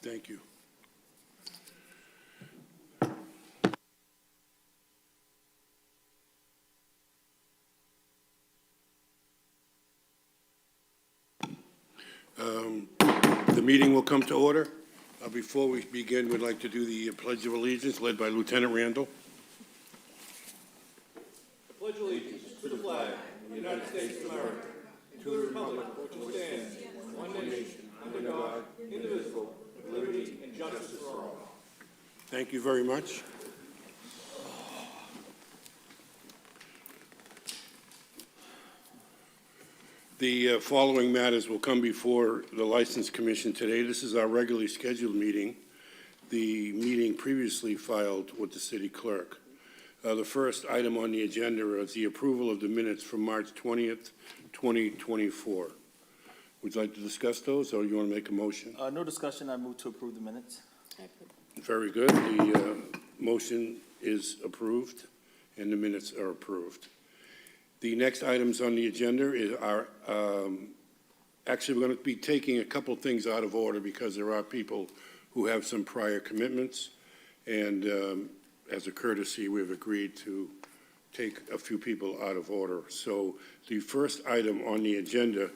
Thank you. The meeting will come to order. Before we begin, we'd like to do the Pledge of Allegiance, led by Lieutenant Randall. I pledge allegiance to the flag of the United States of America, to the republic which stands one nation, under God, indivisible, with liberty and justice for all. Thank you very much. The following matters will come before the License Commission today. This is our regularly scheduled meeting, the meeting previously filed with the city clerk. The first item on the agenda is the approval of the minutes from March 20th, 2024. Would you like to discuss those, or you want to make a motion? No discussion. I move to approve the minutes. Very good. The motion is approved, and the minutes are approved. The next items on the agenda are actually, we're going to be taking a couple things out of order because there are people who have some prior commitments, and as a courtesy, we've agreed to take a few people out of order. So the first item on the agenda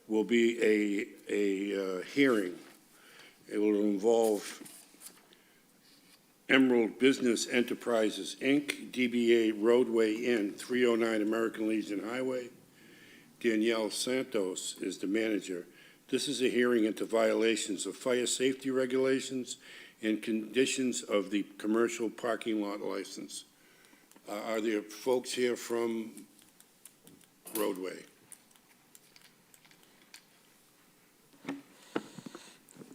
will be a hearing. It will involve Emerald Business Enterprises, Inc., DBA Roadway Inn, 309 American Legion Highway. Danielle Santos is the manager. This is a hearing into violations of fire safety regulations and conditions of the commercial parking lot license. Are there folks here from Roadway?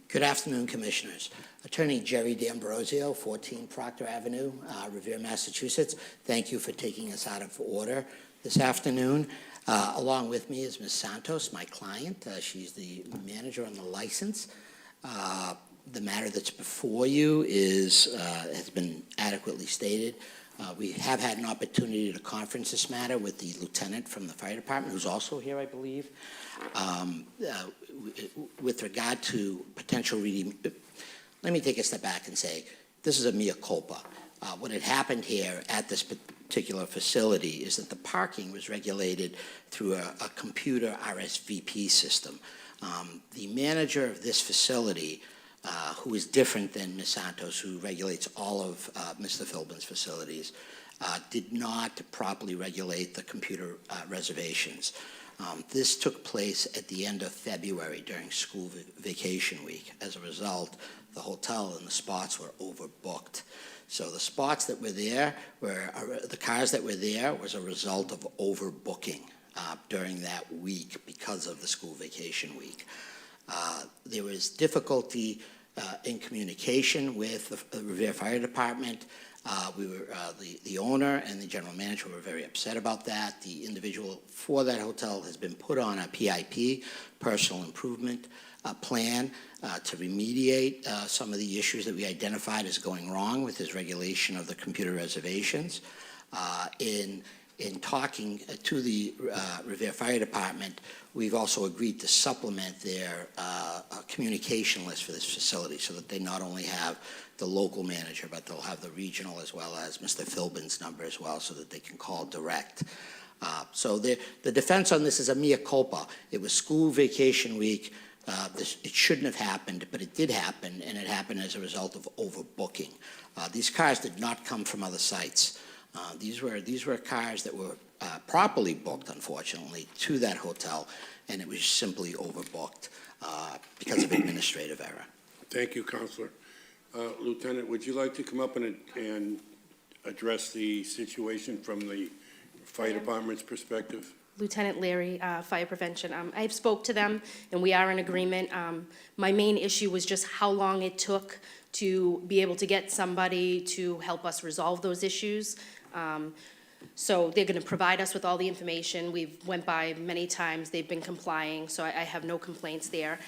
Good afternoon, Commissioners. Attorney Jerry D'Ambrosio, 14 Proctor Avenue, Revere, Massachusetts. Thank you for taking us out of order this afternoon. Along with me is Ms. Santos, my client. She's the manager on the license. The matter that's before you has been adequately stated. We have had an opportunity to conference this matter with the lieutenant from the fire department, who's also here, I believe. With regard to potential let me take a step back and say, this is a mea culpa. What had happened here at this particular facility is that the parking was regulated through a computer RSVP system. The manager of this facility, who is different than Ms. Santos, who regulates all of Mr. Philbin's facilities, did not properly regulate the computer reservations. This took place at the end of February during school vacation week. As a result, the hotel and the spots were overbooked. So the spots that were there, the cars that were there was a result of overbooking during that week because of the school vacation week. There was difficulty in communication with the Revere Fire Department. The owner and the general manager were very upset about that. The individual for that hotel has been put on a PIP, personal improvement plan, to remediate some of the issues that we identified as going wrong with his regulation of the computer reservations. In talking to the Revere Fire Department, we've also agreed to supplement their communication list for this facility so that they not only have the local manager, but they'll have the regional as well as Mr. Philbin's number as well so that they can call direct. So the defense on this is a mea culpa. It was school vacation week. It shouldn't have happened, but it did happen, and it happened as a result of overbooking. These cars did not come from other sites. These were cars that were properly booked, unfortunately, to that hotel, and it was simply overbooked because of administrative error. Thank you, Counselor. Lieutenant, would you like to come up and address the situation from the fire department's perspective? Lieutenant Larry, Fire Prevention. I've spoke to them, and we are in agreement. My main issue was just how long it took to be able to get somebody to help us resolve those issues. So they're going to provide us with all the information. We've went by many times. They've been complying, so I have no complaints there.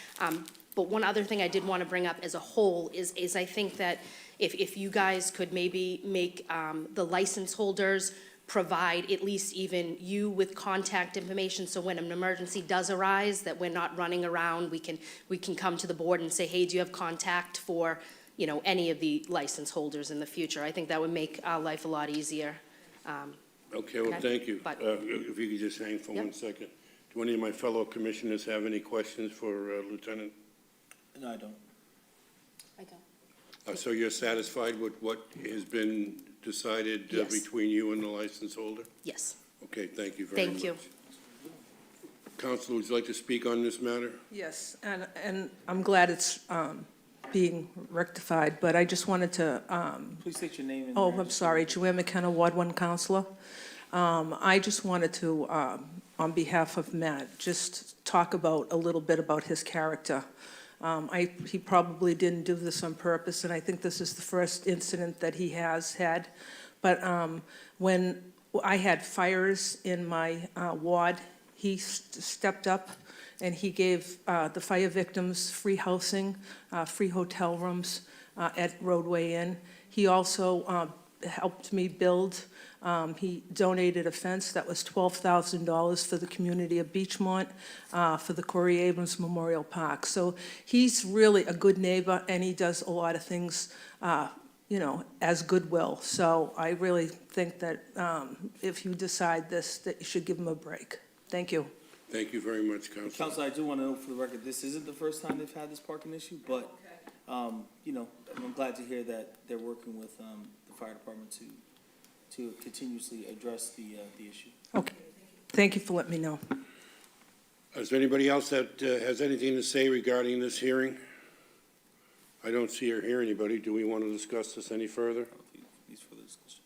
But one other thing I did want to bring up as a whole is I think that if you guys could maybe make the license holders provide at least even you with contact information, so when an emergency does arise, that we're not running around, we can come to the board and say, hey, do you have contact for, you know, any of the license holders in the future? I think that would make our life a lot easier. Okay, well, Okay, thank you. but- If you could just hang for Yep. 1 second. Do any of my fellow commissioners have any questions for Lieutenant? No, I don't. I don't. So you're satisfied with what has been decided Yes. between you and the license holder? Yes, Okay, thank you very much. thank you. Counsel, would you like to speak on this matter? Yes, and I'm glad it's being rectified, but I just wanted to, Please state your name and. oh, your I'm address. sorry, Joanne McKenna, Ward 1 Counselor. I just wanted to, on behalf of Matt, just talk about, a little bit about his character. He probably didn't do this on purpose, and I think this is the first incident that he has had. But when I had fires in my ward, he stepped up and he gave the fire victims free housing, free hotel rooms at Roadway Inn. He also helped me build. He donated a fence that was $12,000 for the community of Beachmont, for the Corey Abrams Memorial Park. So he's really a good neighbor, and he does a lot of things, you know, as goodwill. So I really think that if you decide this, that you should give him a break. Thank you. Thank you very much, Counsel. Counsel, I do want to know for the record, this isn't the first time they've had this parking issue, but, you know, I'm glad to hear that they're working with the fire department to continuously address the issue. Okay. Thank you for letting me know. Is there anybody else that has anything to say regarding this hearing? I don't see or hear anybody. Do we want to discuss this any further? Please further discussion.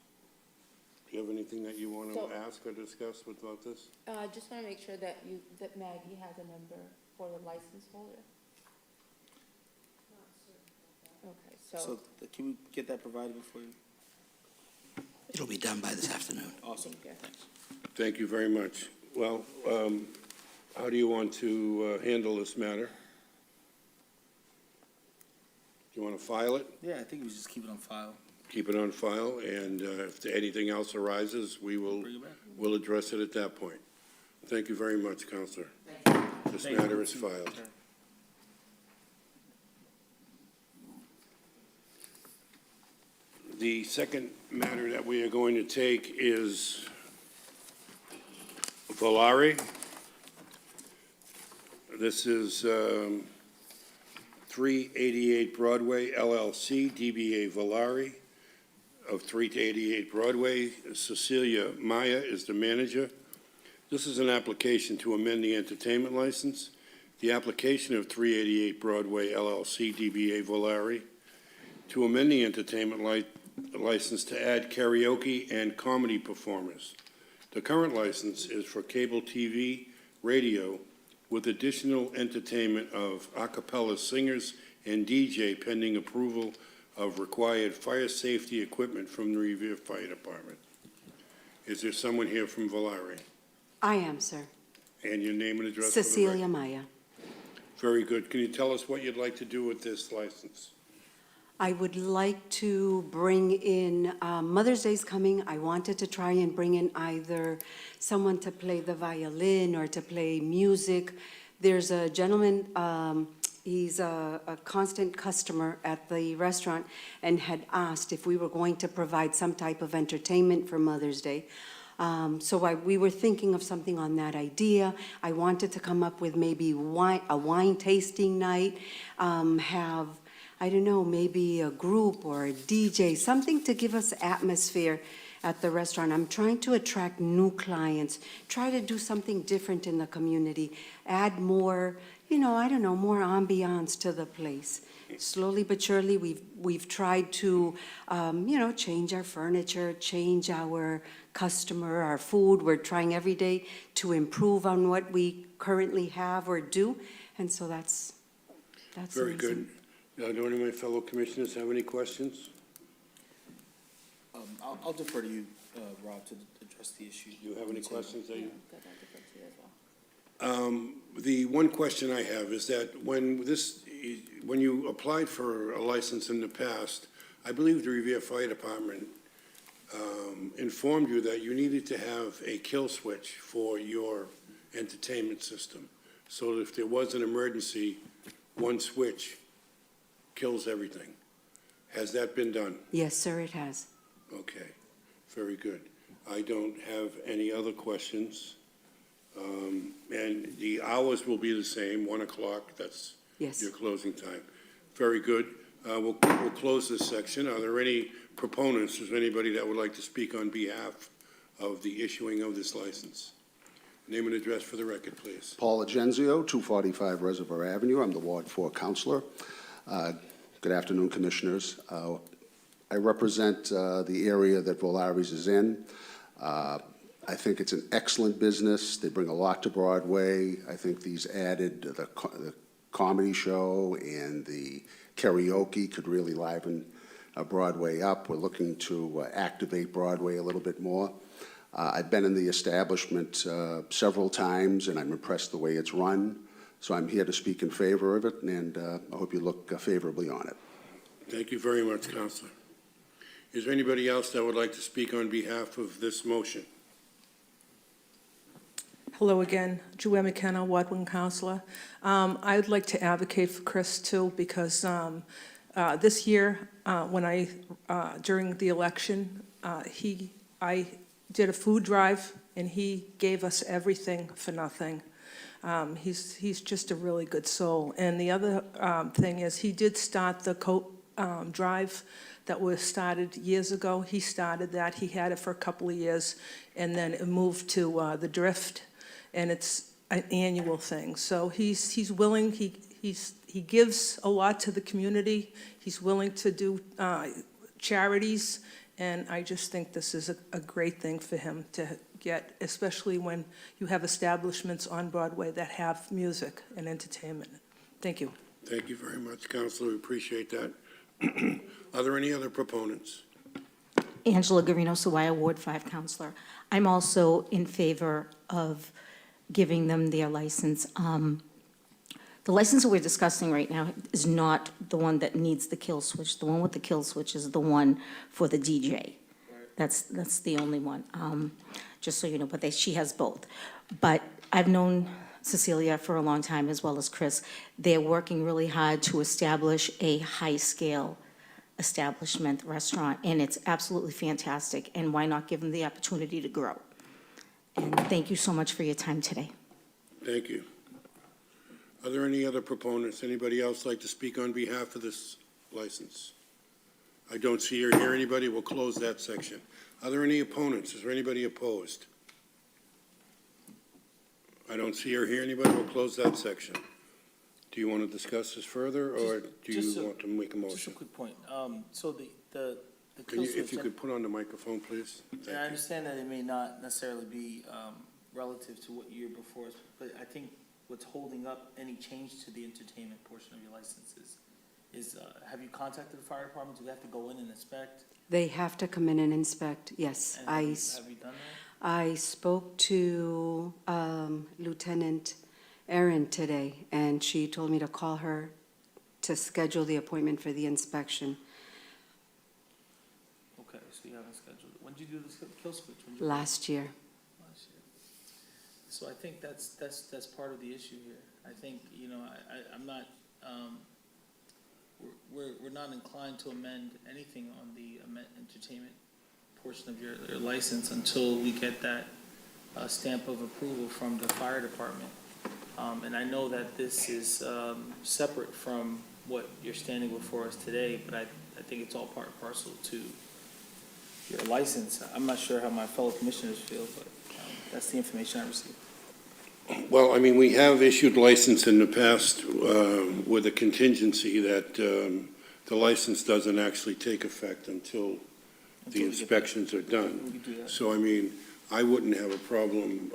Do you have anything that you want to So- ask or discuss about this? I just want to make sure that that Maggie has a number for the license holder. Okay, So can we get that provided before you? It'll be done by this afternoon. Awesome, Okay. thanks. Thank you very much. Well, how do you want to handle this matter? Do you want to file it? Yeah, I think we should just keep it on file. Keep it on file, and if anything else arises, we'll Bring it back. address it at that point. Thank you very much, Counselor. This Thank you. matter is filed. The second matter that we are going to take is Volare. This is 388 Broadway LLC, DBA Volare of 388 Broadway. Cecilia Maya is the manager. This is an application to amend the entertainment license. The application of 388 Broadway LLC, DBA Volare, to amend the entertainment license to add karaoke and comedy performers. The current license is for cable TV, radio, with additional entertainment of a cappella singers and DJ pending approval of required fire safety equipment from the Revere Fire Department. Is there someone here from Volare? I am, sir. And your name and address for the record? Cecilia Maya. Very good. Can you tell us what you'd like to do with this license? I would like to bring in, Mother's Day's coming. I wanted to try and bring in either someone to play the violin or to play music. There's a gentleman, he's a constant customer at the restaurant and had asked if we were going to provide some type of entertainment for Mother's Day. We were thinking of something on that idea. I wanted to come up with maybe a wine tasting night, have, I don't know, maybe a group or a DJ, something to give us atmosphere at the restaurant. I'm trying to attract new clients, try to do something different in the community, add more, you know, I don't know, more ambiance to the place. Slowly but surely, we've tried to, you know, change our furniture, change our customer, our food. We're trying every day to improve on what we currently have or do, and so that's the Very good. reason. Do any of my fellow commissioners have any questions? I'll defer to you, Rob, to address the issue. Do you have any questions that you? good, I'll defer to you as well. The one question I have is that when you applied for a license in the past, I believe the Revere Fire Department informed you that you needed to have a kill switch for your entertainment system. So if there was an emergency, one switch kills everything. Has that been done? Yes, sir, it has. Okay, very good. I don't have any other questions. And the hours will be the same, 1 o'clock, that's Yes. your closing time. Very good. We'll close this section. Are there any proponents? Is there anybody that would like to speak on behalf of the issuing of this license? Name and address for the record, please. Paul Agenzio, 245 Reservoir Avenue. I'm the Ward 4 Counselor. Good afternoon, Commissioners. I represent the area that Volaris is in. I think it's an excellent business. They bring a lot to Broadway. I think these added, the comedy show and the karaoke could really liven Broadway up. We're looking to activate Broadway a little bit more. I've been in the establishment several times, and I'm impressed the way it's run. So I'm here to speak in favor of it, and I hope you look favorably on it. Thank you very much, Counselor. Is there anybody else that would like to speak on behalf of this motion? Hello again, Joanne McKenna, Ward 1 Counselor. I would like to advocate for Chris too, because this year, during the election, I did a food drive, and he gave us everything for nothing. He's just a really good soul. And the other thing is, he did start the coat drive that was started years ago. He started that. He had it for a couple of years, and then it moved to the Drift, and it's an annual thing. So he's willing. He gives a lot to the community. He's willing to do charities, and I just think this is a great thing for him to get, especially when you have establishments on Broadway that have music and entertainment. Thank you. Thank you very much, Counselor. We appreciate that. Are there any other proponents? Angela Garino, Sawaya, Ward 5 Counselor. I'm also in favor of giving them their license. The license that we're discussing right now is not the one that needs the kill switch. The one with the kill switch is the one for the DJ. That's the only one, just so you know, but she has both. But I've known Cecilia for a long time, as well as Chris. They're working really hard to establish a high-scale establishment, restaurant, and it's absolutely fantastic, and why not give them the opportunity to grow? And thank you so much for your time today. Thank you. Are there any other proponents? Anybody else like to speak on behalf of this license? I don't see or hear anybody. We'll close that section. Are there any opponents? Is there anybody opposed? I don't see or hear anybody. We'll close that section. Do you want to discuss this further, or do Just you a- want to make a Just a motion? quick point. So the Can kill you, switch, if you could put on the microphone, please? and I Thank you. understand that it may not necessarily be relative to what year before, but I think what's holding up any change to the entertainment portion of your licenses is, have you contacted the fire department? Do they have to go in and inspect? They have to come in and inspect, yes. And have you done that? I spoke to Lieutenant Erin today, and she told me to call her to schedule the appointment for the inspection Okay, so you haven't scheduled it. When did you do the kill switch? When did you- last year. last year. So I think that's part of the issue here. I think, you know, I'm not, we're not inclined to amend anything on the entertainment portion of your license until we get that stamp of approval from the fire department. And I know that this is separate from what you're standing before us today, but I think it's all part and parcel to your license. I'm not sure how my fellow commissioners feel, but that's the information I received. Well, I mean, we have issued license in the past with a contingency that the license doesn't actually take effect until the inspections are We done. could do that. So, I mean, I wouldn't have a problem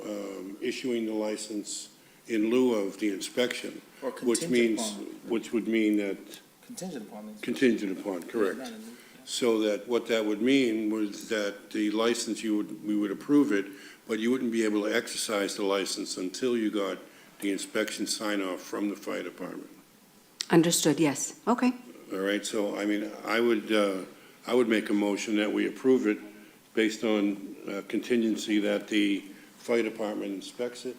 issuing the license in lieu of the inspection, Or which contingent means, upon. which would mean that, Contingent upon these. contingent upon, correct. Not in- yeah. So that what that would mean was that the license, we would approve it, but you wouldn't be able to exercise the license until you got the inspection sign-off from the fire department. Understood, yes. Okay. All right, so, I mean, I would make a motion that we approve it based on contingency that the fire department inspects it,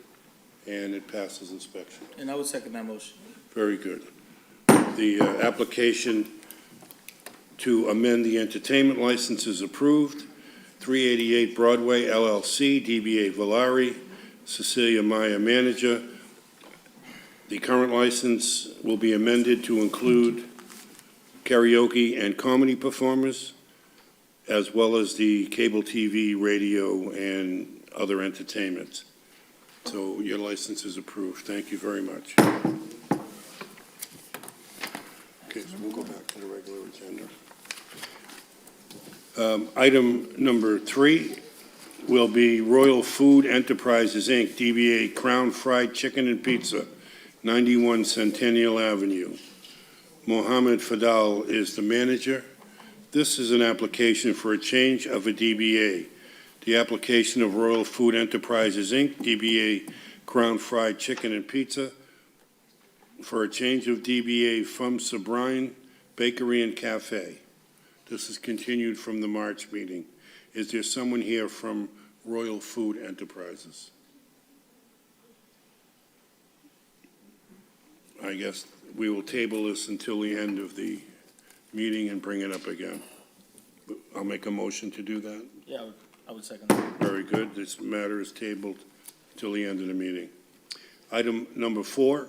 and it passes inspection. And I would second that motion. Very good. The application to amend the entertainment license is approved. 388 Broadway LLC, DBA Valari, Cecilia Maya, manager. The current license will be amended to include karaoke and comedy performers, as well as the cable TV, radio, and other entertainment. So your license is approved. Thank you very much. Okay, so we'll go back to the regular agenda. Item number 3 will be Royal Food Enterprises, Inc., DBA Crown Fried Chicken and Pizza, 91 Centennial Avenue. Mohammed Fadal is the manager. This is an application for a change of a DBA. The application of Royal Food Enterprises, Inc., DBA Crown Fried Chicken and Pizza, for a change of DBA FUMSA Brine Bakery and Cafe. This is continued from the March meeting. Is there someone here from Royal Food Enterprises? I guess we will table this until the end of the meeting and bring it up again. I'll make a motion to do that. Yeah, I would second that. Very good. This matter is tabled till the end of the meeting. Item number 4,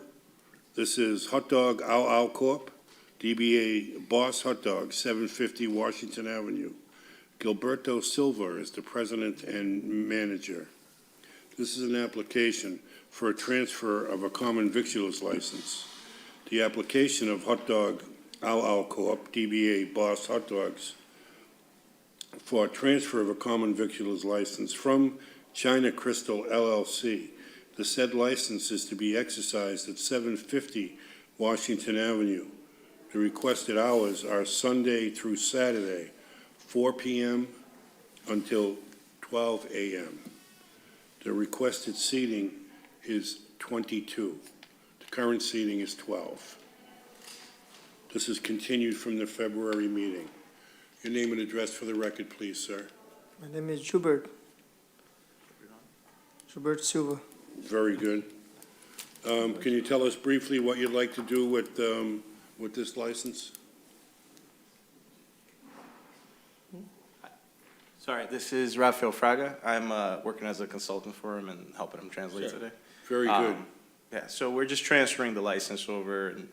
this is Hot Dog Ow Ow Corp., DBA Boss Hot Dog, 750 Washington Avenue. Gilberto Silva is the president and manager. This is an application for a transfer of a common victuals license. The application of Hot Dog Ow Ow Corp., DBA Boss Hot Dogs, for a transfer of a common victuals license from China Crystal LLC. The said license is to be exercised at 750 Washington Avenue. The requested hours are Sunday through Saturday, 4 p.m. until 12 a.m. The requested seating is 22. The current seating is 12. This is continued from the February meeting. Your name and address for the record, please, sir. My name is Jubert. Jubert Silva. Very good. Can you tell us briefly what you'd like to do with this license? Sorry, this is Rafael Fraga. I'm working as a consultant for him and helping him translate Sure. today. Very good. Yeah, so we're just transferring the license over, and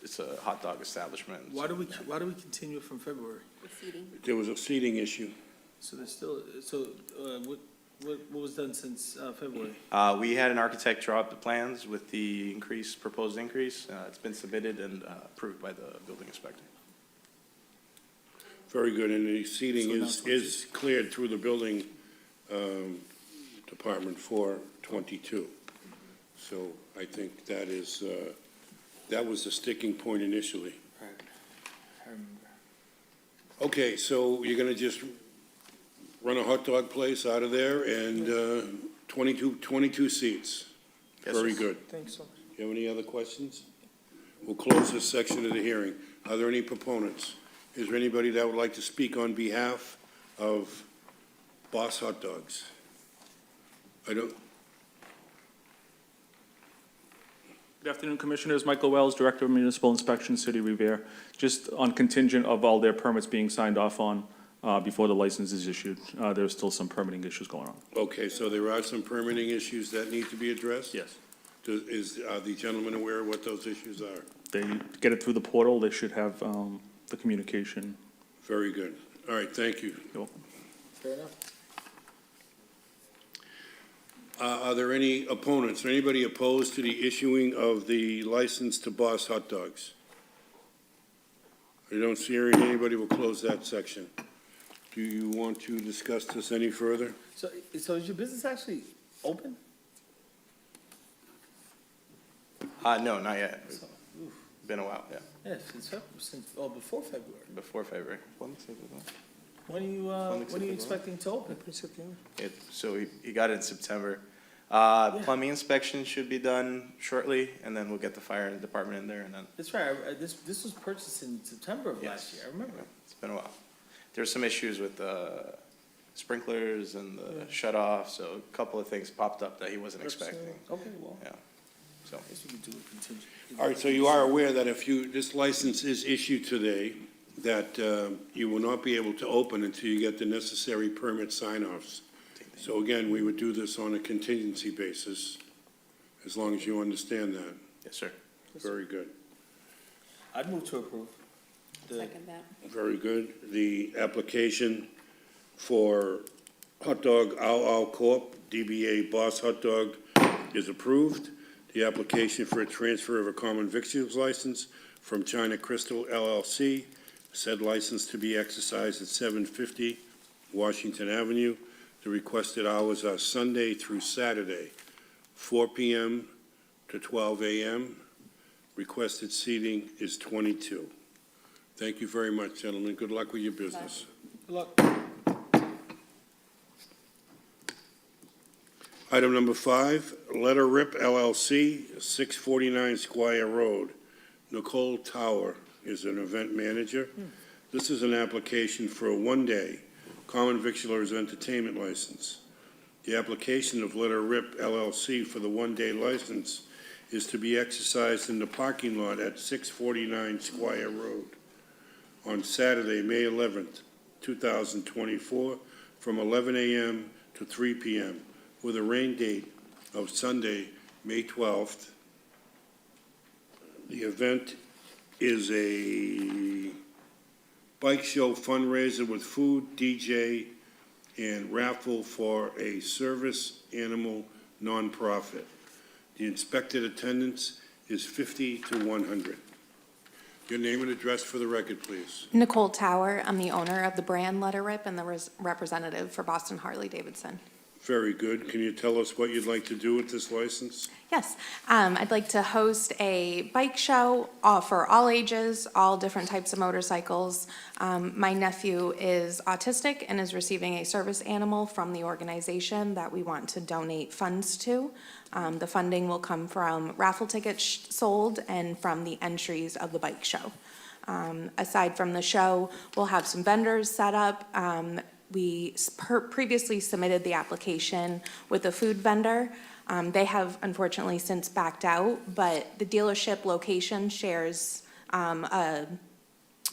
it's a hot dog establishment. Why do we continue it from February? Proceeding. There was a seating issue. So there's still, what was done since February? We had an architect draw up the plans with the proposed increase. It's been submitted and approved by the building inspector. Very good, and the seating So now is cleared through the building department for 22. So I think that is, that was the sticking point initially. Right. I remember. Okay, so you're gonna just run a hot dog place out of there and 22 seats. Yes, Very sir. good. Thanks so much. You have any other questions? We'll close this section of the hearing. Are there any proponents? Is there anybody that would like to speak on behalf of Boss Hot Dogs? I don't, Good afternoon, Commissioners. Michael Wells, Director of Municipal Inspection, City of Revere. Just on contingent of all their permits being signed off on before the license is issued. There's still some permitting issues going on. okay, so there are some permitting issues that need to be addressed? Yes. Are the gentlemen aware of what those issues are? They get it through the portal. They should have the communication. Very good. All right, thank you. You're welcome. Fair enough. Are there any opponents, or anybody opposed to the issuing of the license to Boss Hot Dogs? I don't see anybody. Will close that section. Do you want to discuss this any further? So is your business actually open? No, not yet. It's been a while, yeah, Yeah, before February. before February. Let me take a look. When are you expecting to open? So he got it in September. Plumbing inspection should be done shortly, and then we'll get the fire department in there, and then, That's right, this was purchased in September of last Yes. year, I remember. it's been a while. there's some issues with the sprinklers and the shut off, so a couple of things popped up that he wasn't expecting. Okay, well, Yeah, so. I guess we could do a contingent. All right, so you are aware that if this license is issued today, that you will not be able to open until you get the necessary permit sign-offs. So again, we would do this on a contingency basis, as long as you understand that. Yes, sir. Very good. I'd move to approve. Second that. Very good. The application for Hot Dog Ow Ow Corp., DBA Boss Hot Dog, is approved. The application for a transfer of a common victuals license from China Crystal LLC, said license to be exercised at 750 Washington Avenue. The requested hours are Sunday through Saturday, 4 p.m. to 12 a.m. Requested seating is 22. Thank you very much, gentlemen. Good luck with your business. Good luck. Item number 5, Letter Rip LLC, 649 Squire Road. Nicole Tower is an event manager. This is an application for a one-day common victulars entertainment license. The application of Letter Rip LLC for the one-day license is to be exercised in the parking lot at 649 Squire Road on Saturday, May 11th, 2024, from 11 a.m. to 3 p.m., with a rain date of Sunday, May 12th. The event is a bike show fundraiser with food, DJ, and raffle for a service animal nonprofit. The expected attendance is 50 to 100. Your name and address for the record, please. Nicole Tower, I'm the owner of the brand Letter Rip and the representative for Boston Harley Davidson. Very good. Can you tell us what you'd like to do with this license? Yes, I'd like to host a bike show for all ages, all different types of motorcycles. My nephew is autistic and is receiving a service animal from the organization that we want to donate funds to. The funding will come from raffle tickets sold and from the entries of the bike show. Aside from the show, we'll have some vendors set up. We previously submitted the application with a food vendor. They have unfortunately since backed out, but the dealership location shares a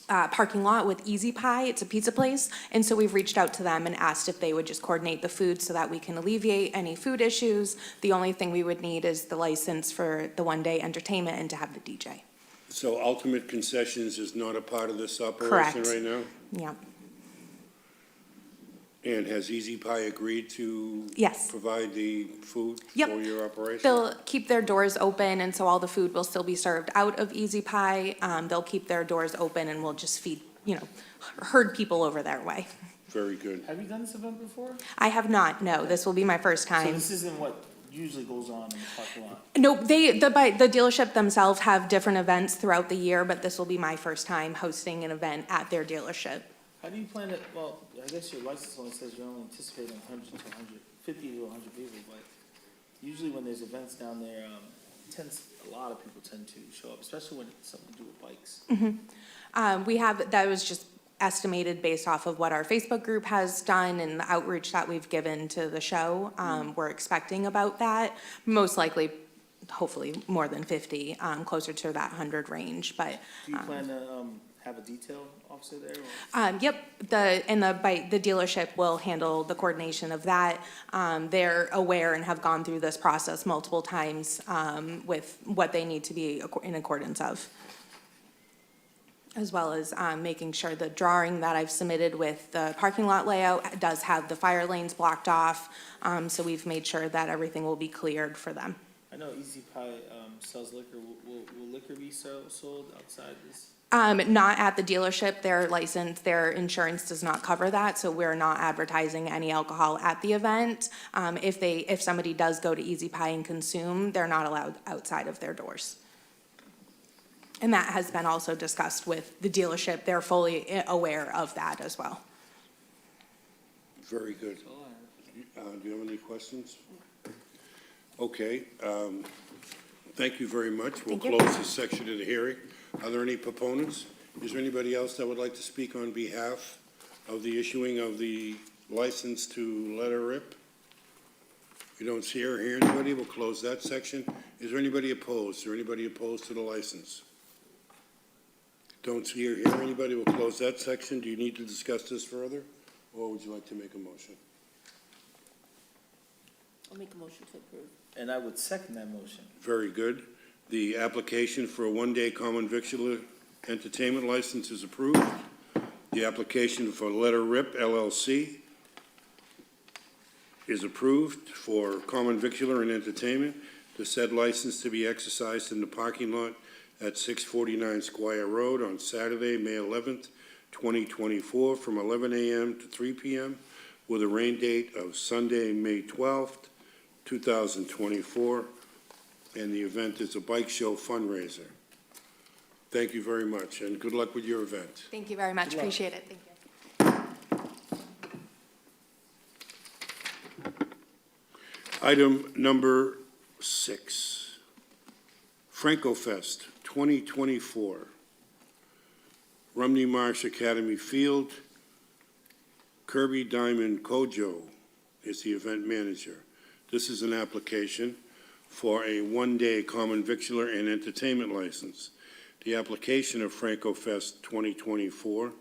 parking lot with Easy Pie. It's a pizza place. And so we've reached out to them and asked if they would just coordinate the food so that we can alleviate any food issues. The only thing we would need is the license for the one-day entertainment and to have the DJ. So Ultimate Concessions is not a part of this operation Correct. right now? Yeah. And has Easy Pie agreed to Yes. provide the food Yep. for your operation? They'll keep their doors open, and so all the food will still be served out of Easy Pie. They'll keep their doors open, and we'll just feed, herd people over their way. Very good. Have you done this event before? I have not, no, this will be my first So time. this isn't what usually goes on in the parking lot? Nope, the dealership themselves have different events throughout the year, but this will be my first time hosting an event at their dealership. How do you plan it, well, I guess your license only says you're only anticipating 100 to 150 to 100 people, but usually when there's events down there, a lot of people tend to show up, especially when it's something to do with bikes. That was just estimated based off of what our Facebook group has done and the outreach that we've given to the show. We're expecting about that, most likely, hopefully, more than 50, closer to that 100 range, but. Do you plan to have a detail officer there? Or? Yep, the dealership will handle the coordination of that. They're aware and have gone through this process multiple times with what they need to be in accordance of. As well as making sure the drawing that I've submitted with the parking lot layout does have the fire lanes blocked off. So we've made sure that everything will be cleared for them. I know Easy Pie sells liquor. Will liquor be sold outside this? Not at the dealership. Their license, their insurance does not cover that, so we're not advertising any alcohol at the event. If somebody does go to Easy Pie and consume, they're not allowed outside of their doors. And that has been also discussed with the dealership. They're fully aware of that as well. Very good. Do you have any questions? Okay. Thank you very much. We'll Thank you. close this section of the hearing. Are there any proponents? Is there anybody else that would like to speak on behalf of the issuing of the license to let her rip? You don't see or hear anybody, we'll close that section. Is there anybody opposed? Is there anybody opposed to the license? Don't see or hear anybody, we'll close that section. Do you need to discuss this further, or would you like to make a motion? I'll make a motion to approve. And I would second that motion. Very good. The application for a one-day common victular entertainment license is approved. The application for Let Her Rip LLC is approved for common victular and entertainment. The said license to be exercised in the parking lot at 649 Squire Road on Saturday, May 11th, 2024, from 11 a.m. to 3 p.m., with a rain date of Sunday, May 12th, 2024, and the event is a bike show fundraiser. Thank you very much, and good luck with your event. Thank you very much, appreciate it, thank you. Item number 6, Franco Fest 2024, Rumney Marsh Academy Field. Kirby Diamond Kojo is the event manager. This is an application for a one-day common victular and entertainment license. The application of Franco Fest 2024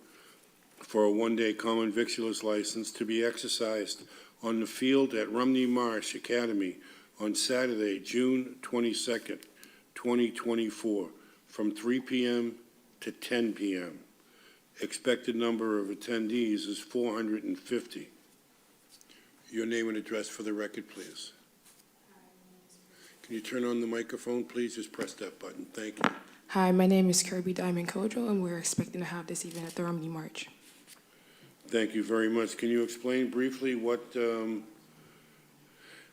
for a one-day common victuals license to be exercised on the field at Rumney Marsh Academy on Saturday, June 22nd, 2024, from 3 p.m. to 10 p.m. Expected number of attendees is 450. Your name and address for the record, please. Can you turn on the microphone, please? Just press that button. Thank you. Hi, my name is Kirby Diamond Kojo, and we're expecting to have this event at the Rumney March. Thank you very much. Can you explain briefly what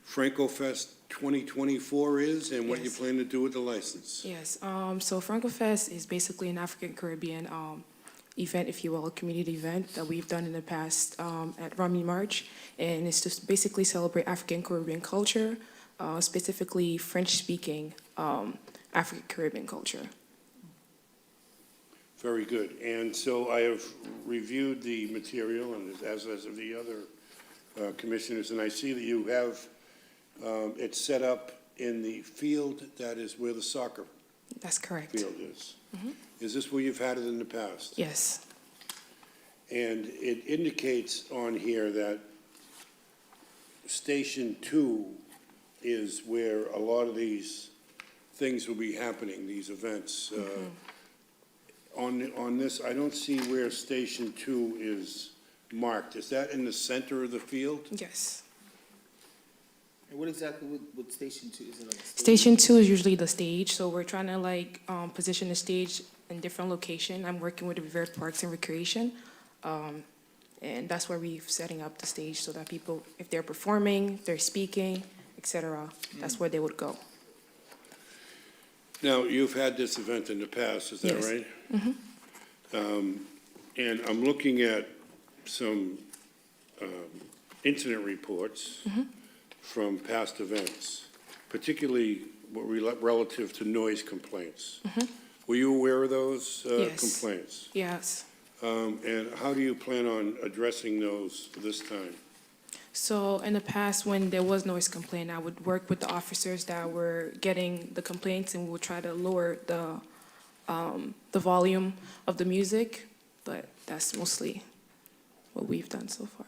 Franco Fest 2024 is and what you Yes. plan to do with the license? Yes, so Franco Fest is basically an African Caribbean event, if you will, a community event that we've done in the past at Rumney March, and it's to basically celebrate African Caribbean culture, specifically French-speaking African Caribbean culture. Very good. And so I have reviewed the material, and as of the other commissioners, and I see that you have it set up in the field that is where the soccer That's correct. field is. Is this where you've had it in the past? Yes, And it indicates on here that Station 2 is where a lot of these things will be happening, these events. On this, I don't see where Station 2 is marked. Is that in the center of the field? yes. And what exactly would Station 2, is it like a stage? Station 2 is usually the stage, so we're trying to position the stage in different location. I'm working with the Revere Parks and Recreation, and that's where we're setting up the stage so that people, if they're performing, if they're speaking, etc., that's where they would go. Now, you've had this event in the past, is that Yes. right? And I'm looking at some incident reports from past events, particularly relative to noise complaints. Were you aware of those Yes. complaints? Yes. And how do you plan on addressing those this time? So in the past, when there was noise complaint, I would work with the officers that were getting the complaints, and we would try to lower the volume of the music, but that's mostly what we've done so far.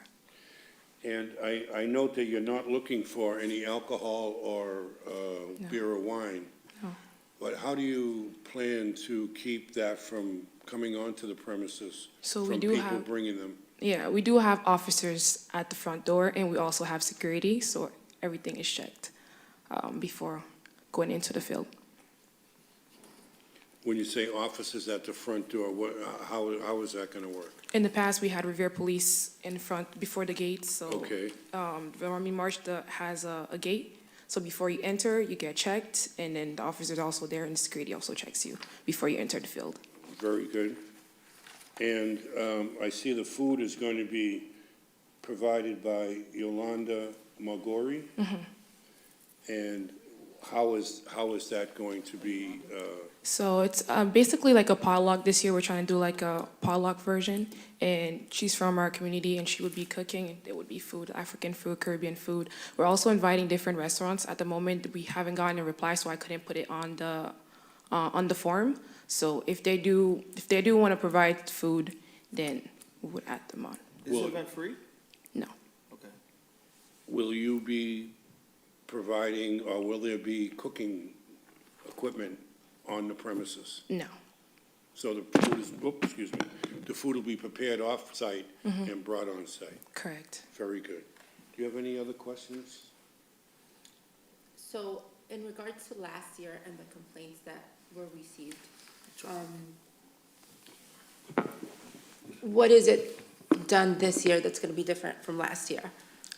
And I note that you're not looking for any alcohol or beer or wine. No. But how do you plan to keep that from coming onto the premises? So we from do people have- bringing them? Yeah, we do have officers at the front door, and we also have security, so everything is checked before going into the field. When you say officers at the front door, how is that going to work? In the past, we had Revere Police in front, before the gates, so. Okay. The Rumney Marsh has a gate, so before you enter, you get checked, and then the officer's also there, and the security also checks you before you enter the field. Very good. And I see the food is going to be provided by Yolanda Magori. And How is that going to be, So it's basically like a potluck. This year, we're trying to do like a potluck version, and she's from our community, and she would be cooking, and there would be food, African food, Caribbean food. We're also inviting different restaurants. At the moment, we haven't gotten a reply, so I couldn't put it on the form. So if they do want to provide food, then we would add them on. Is this event free? No. Okay. will you be providing, or will there be cooking equipment on the premises? No. So the food is, excuse me, the food will be prepared off-site and brought on-site? Correct. Very good. Do you have any other questions? So in regards to last year and the complaints that were received, what is it done this year that's gonna be different from last year?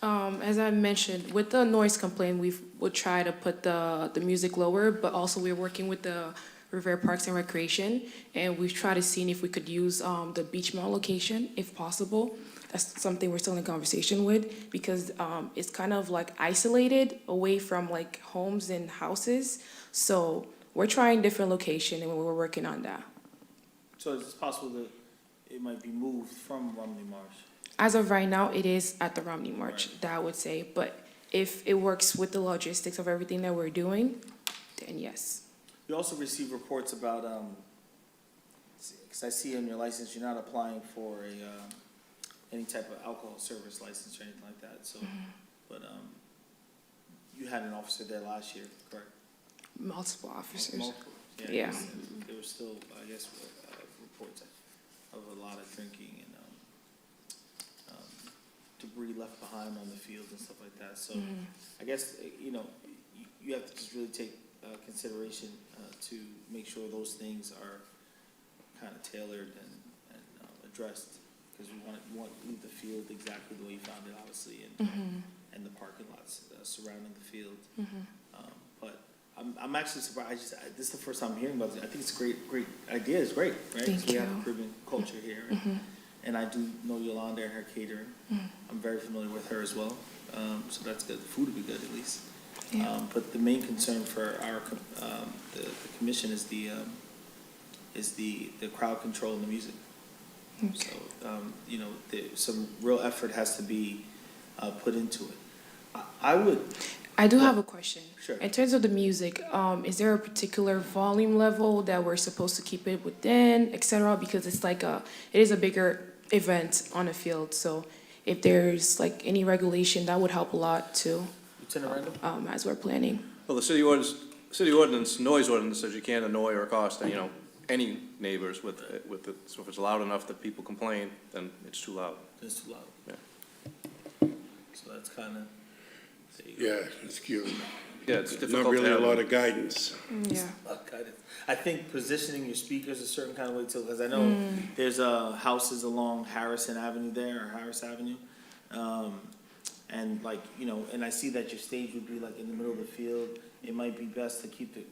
As I mentioned, with the noise complaint, would try to put the music lower, but also we're working with the Revere Parks and Recreation, and we've tried to see if we could use the Beach Mall location, if possible. That's something we're still in conversation with, because it's kind of like isolated away from like homes and houses. So we're trying different location, and we're working on that. So is it possible that it might be moved from Romney Marsh? As of right now, it is at the Romney March, that I would say, but if it works with the logistics of everything that we're doing, then yes. We also receive reports about, because I see on your license, you're not applying for any type of alcohol service license or anything like that, so, but, you had an officer there last year, correct? Multiple officers. Multiple, Yeah. There were still, I guess, reports of a lot of drinking and, debris left behind on the field and stuff like that, so, I guess, you know, you have to just really take consideration to make sure those things are kind of tailored and addressed, because we want to leave the field exactly the way you found it, obviously, and the parking lots surrounding the field. But I'm actually surprised. This is the first time I'm hearing about it. I think it's a great idea. It's great, right? Thank We you. have Caribbean culture here, and I do know Yolanda and her catering. I'm very familiar with her as well, so that's good. The food will be good at least. Yeah. But the main concern for our the commission is the crowd control and the music. Okay. So you know, some real effort has to be put into it. I do have a question. Sure. In terms of the music, is there a particular volume level that we're supposed to keep it within, et cetera? Because it's like it is a bigger event on a field, so if there's like any regulation, that would help a lot too. Lieutenant Randall? As we're planning. Well, the city ordinance, noise ordinance says you can't annoy or accost, any neighbors with it. So if it's loud enough that people complain, then it's too loud. It's too loud. Yeah. So that's kind of. Yeah, it's cute. Yeah, it's Not difficult to really a have. lot of guidance. Yeah. I think positioning your speakers a certain kind of way too, because I know there's houses along Harrison Avenue there, or Harris Avenue. And like, you know, and I see that your stage would be like in the middle of the field. It might be best to keep it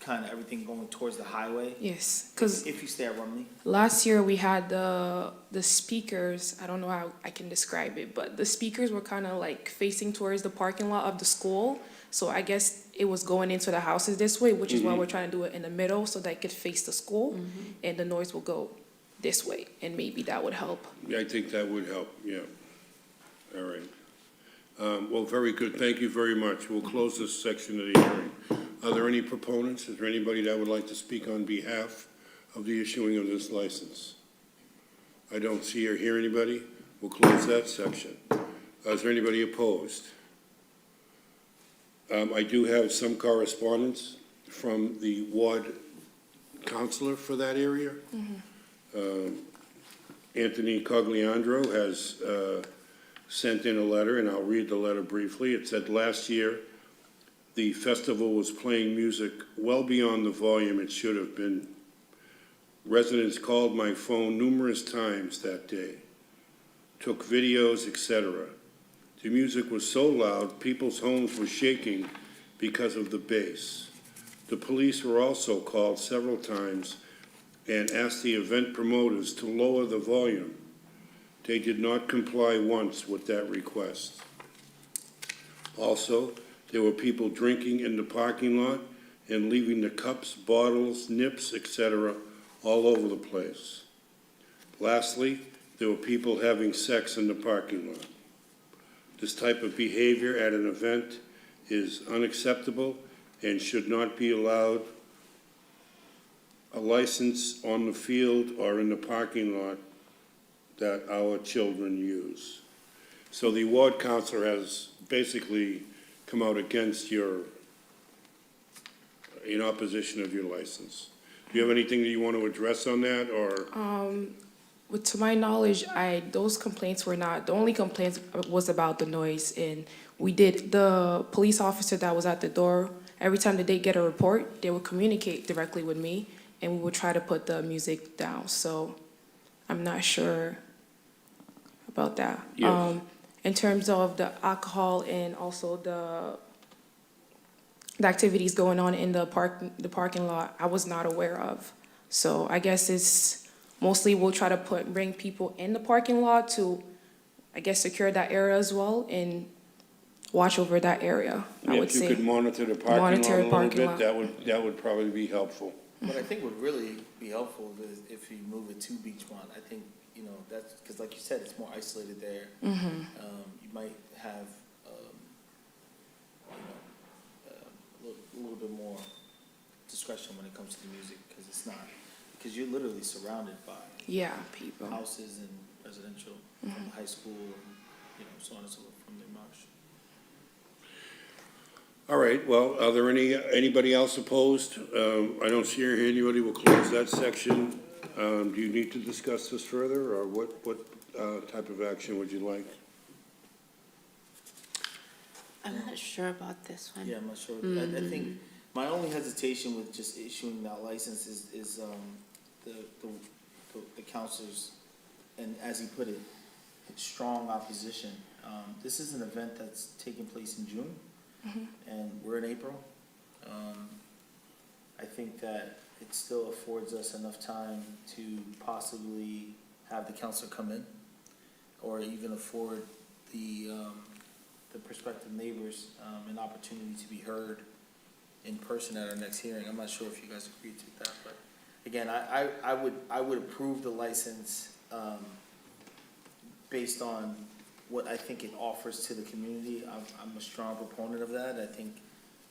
kind of everything going towards the highway. Yes, because If you stay at Rumney. last year we had the speakers, I don't know how I can describe it, but the speakers were kind of like facing towards the parking lot of the school. So I guess it was going into the houses this way, which is why we're trying to do it in the middle so that it could face the school and the noise will go this way, and maybe that would help. Yeah, I think that would help, yeah. All right. Well, very good. Thank you very much. We'll close this section of the hearing. Are there any proponents? Is there anybody that would like to speak on behalf of the issuing of this license? I don't see or hear anybody. We'll close that section. Is there anybody opposed? I do have some correspondence from the ward counselor for that area. Anthony Cogliandro has sent in a letter, and I'll read the letter briefly. It said, last year, the festival was playing music well beyond the volume it should have been. Residents called my phone numerous times that day, took videos, etc. The music was so loud, people's homes were shaking because of the bass. The police were also called several times and asked the event promoters to lower the volume. They did not comply once with that request. Also, There were people drinking in the parking lot and leaving the cups, bottles, nips, etc., all over the place. Lastly, there were people having sex in the parking lot. This type of behavior at an event is unacceptable and should not be allowed. A license on the field or in the parking lot that our children use. So the ward counselor has basically come out against in opposition of your license. Do you have anything that you want to address on that, or? To my knowledge, those complaints were not, the only complaints was about the noise, and the police officer that was at the door, every time that they get a report, they would communicate directly with me, and we would try to put the music down, so I'm not sure about that. Yes. In terms of the alcohol and also the activities going on in the parking lot, I was not aware of. So I guess it's mostly we'll try to bring people in the parking lot to, I guess, secure that area as well and watch over that area, I would If you say. could monitor the parking lot Monitor a the little parking bit, lot. that would probably be helpful. What I think would really be helpful is if you move it to Beachmont. I think, that's, because like you said, it's more isolated there. You might have, a little bit more discretion when it comes to the music, because it's not, because you're literally surrounded by Yeah, people. houses and residential, from the high school, and, so on and so forth, from the marsh. All right, well, are there anybody else opposed? I don't see anybody, we'll close that section. Do you need to discuss this further, or what type of action would you like? I'm not sure about this one. Yeah, I'm not sure. I think my only hesitation with just issuing that license is the counselor's, and as he put it, strong opposition. This is an event that's taking place in June, and we're in April. I think that it still affords us enough time to possibly have the counselor come in, or even afford the prospective neighbors an opportunity to be heard in person at our next hearing. I'm not sure if you guys agree to that, but again, I would approve the license based on what I think it offers to the community. I'm a strong proponent of that. I think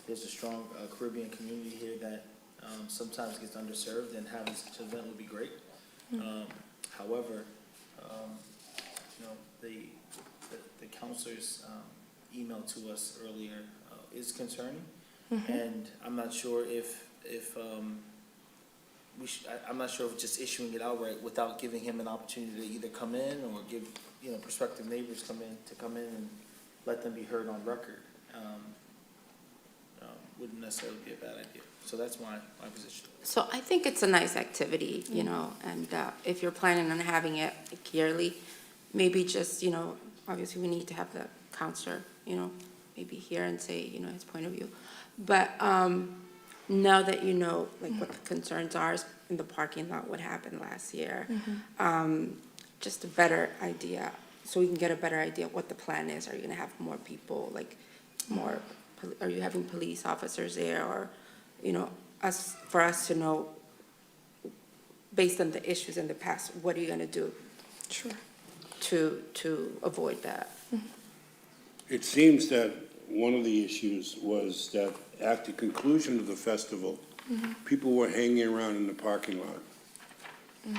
there's a strong Caribbean community here that sometimes gets underserved, and having such an event would be great. However, the counselor's email to us earlier is concerning, and I'm not sure if I'm not sure if just issuing it outright without giving him an opportunity to either come in or give, prospective neighbors come in and let them be heard on record, wouldn't necessarily be a bad idea. So that's my position. So I think it's a nice activity, and if you're planning on having it yearly, maybe just, obviously we need to have the counselor, maybe hear and say, his point of view. But now that you know, what the concerns are in the parking lot, what happened last year, just a better idea, so we can get a better idea of what the plan is. Are you gonna have more people, are you having police officers there, or, for us to know, based on the issues in the past, what are you gonna do? Sure. To avoid that? It seems that one of the issues was that at the conclusion of the festival, people were hanging around in the parking lot.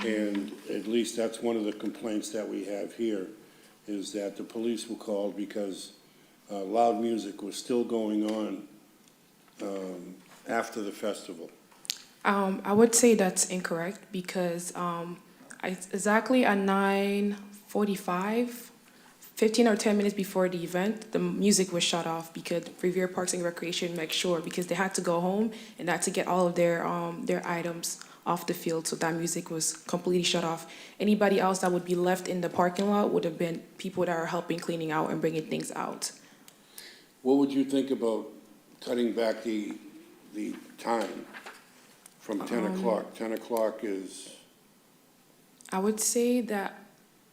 And at least that's one of the complaints that we have here, is that the police were called because loud music was still going on after the festival. I would say that's incorrect because exactly at 9:45, 15 or 10 minutes before the event, the music was shut off because Riviera Parks and Recreation made sure, because they had to go home and had to get all of their items off the field, so that music was completely shut off. Anybody else that would be left in the parking lot would have been people that are helping cleaning out and bringing things out. What would you think about cutting back the time from 10 o'clock? 10 o'clock is, I would say that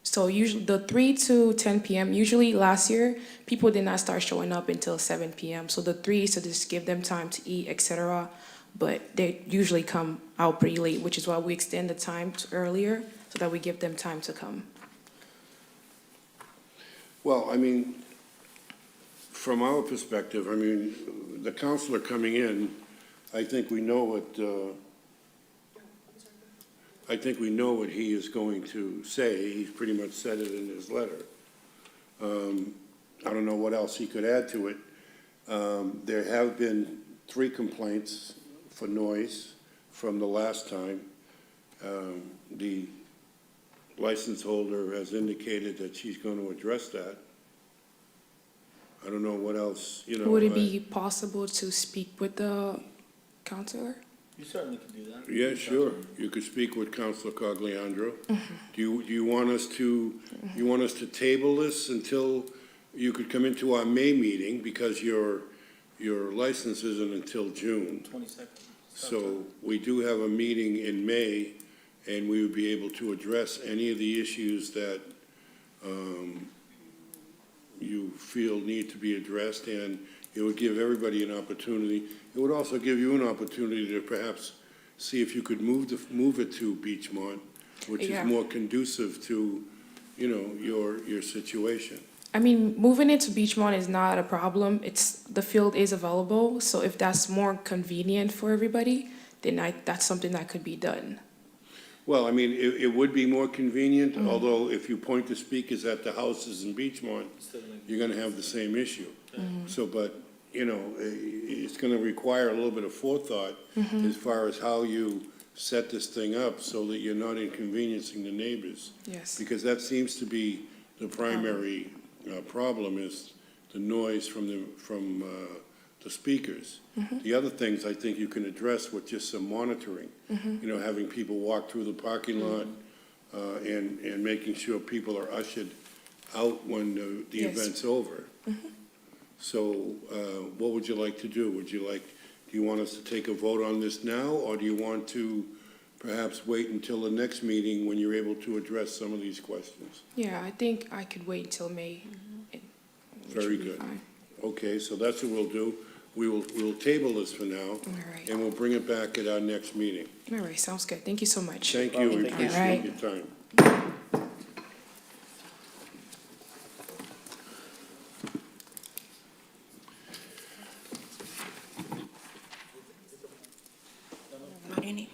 So usually the 3 to 10 p.m., usually last year, people did not start showing up until 7 p.m. So the 3 is to just give them time to eat, etc. But they usually come out pretty late, which is why we extend the time to earlier so that we give them time to come. Well, I mean, from our perspective, I mean, the counselor coming in, I think we know what he is going to say. He's pretty much said it in his letter. I don't know what else he could add to it. There have been 3 complaints for noise from the last time. The license holder has indicated that she's going to address that. I don't know what else, you know. Would it be possible to speak with the counselor? You certainly can do that. Yeah, sure. You could speak with Counselor Cogliandro. Do you want us to table this until you could come into our May meeting, because your license isn't until June? 22nd. So we do have a meeting in May, and we would be able to address any of the issues that you feel need to be addressed, and it would give everybody an opportunity. It would also give you an opportunity to perhaps see if you could move it to Beachmont, which is more conducive to, you know, your situation. I mean, moving it to Beachmont is not a problem. The field is available, so if that's more convenient for everybody, then that's something that could be done. Well, I mean, it would be more convenient, although if you point the speakers at the houses in Beachmont, you're gonna have the same issue. So, but, you know, it's gonna require a little bit of forethought as far as how you set this thing up so that you're not inconveniencing the neighbors. Yes. Because that seems to be the primary problem, is the noise from the speakers. The other things I think you can address with just some monitoring. You know, having people walk through the parking lot and making sure people are ushered out when the Yes. event's over. So what would you like to do? Do you want us to take a vote on this now, or do you want to perhaps wait until the next meeting when you're able to address some of these questions? Yeah, I think I could wait until May. which Very would be good. fine. Okay, so that's what we'll do. We'll table this for now, All right. and we'll bring it back at our next meeting. All right, sounds good. Thank you so much. Thank you, we All appreciate right. your time. What do you need?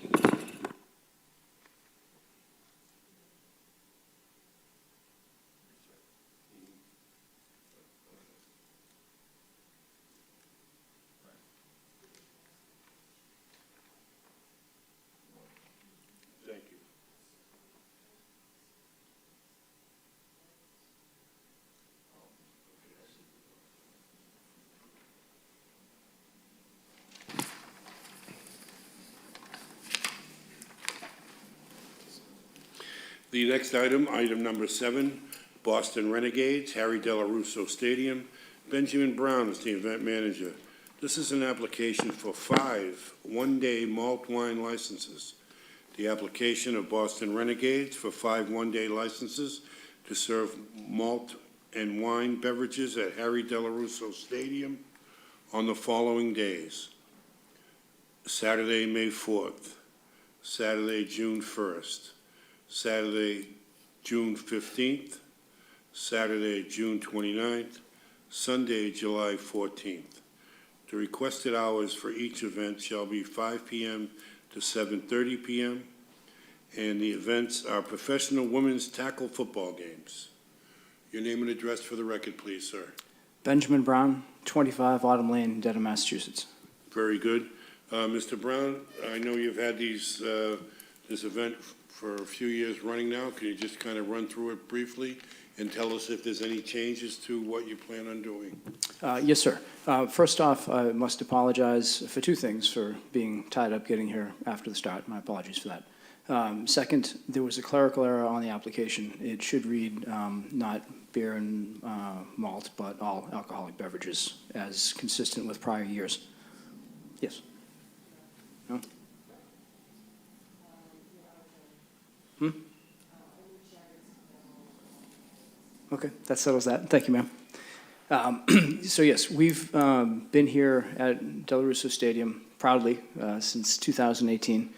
Thank you. The next item, item number 7, Boston Renegades, Harry Delarusso Stadium. Benjamin Brown is the event manager. This is an application for 5 one-day malt wine licenses. The application of Boston Renegades for 5 one-day licenses to serve malt and wine beverages at Harry Delarusso Stadium on the following days: Saturday, May 4th, Saturday, June 1st, Saturday, June 15th, Saturday, June 29th, Sunday, July 14th. The requested hours for each event shall be 5 p.m. to 7:30 p.m., and the events are professional women's tackle football games. Your name and address for the record, please, sir. Benjamin Brown, 25 Autumn Lane, Dedham, Massachusetts. Very good. Mr. Brown, I know you've had this event for a few years running now. Can you just kind of run through it briefly and tell us if there's any changes to what you plan on doing? Yes, sir. First off, I must apologize for 2 things: for being tied up getting here after the start. My apologies for that. Second, there was a clerical error on the application. It should read not beer and malt, but all alcoholic beverages, as consistent with prior years. Yes. No? Okay, that settles that. Thank you, ma'am. So yes, we've been here at Del Russo Stadium proudly since 2018,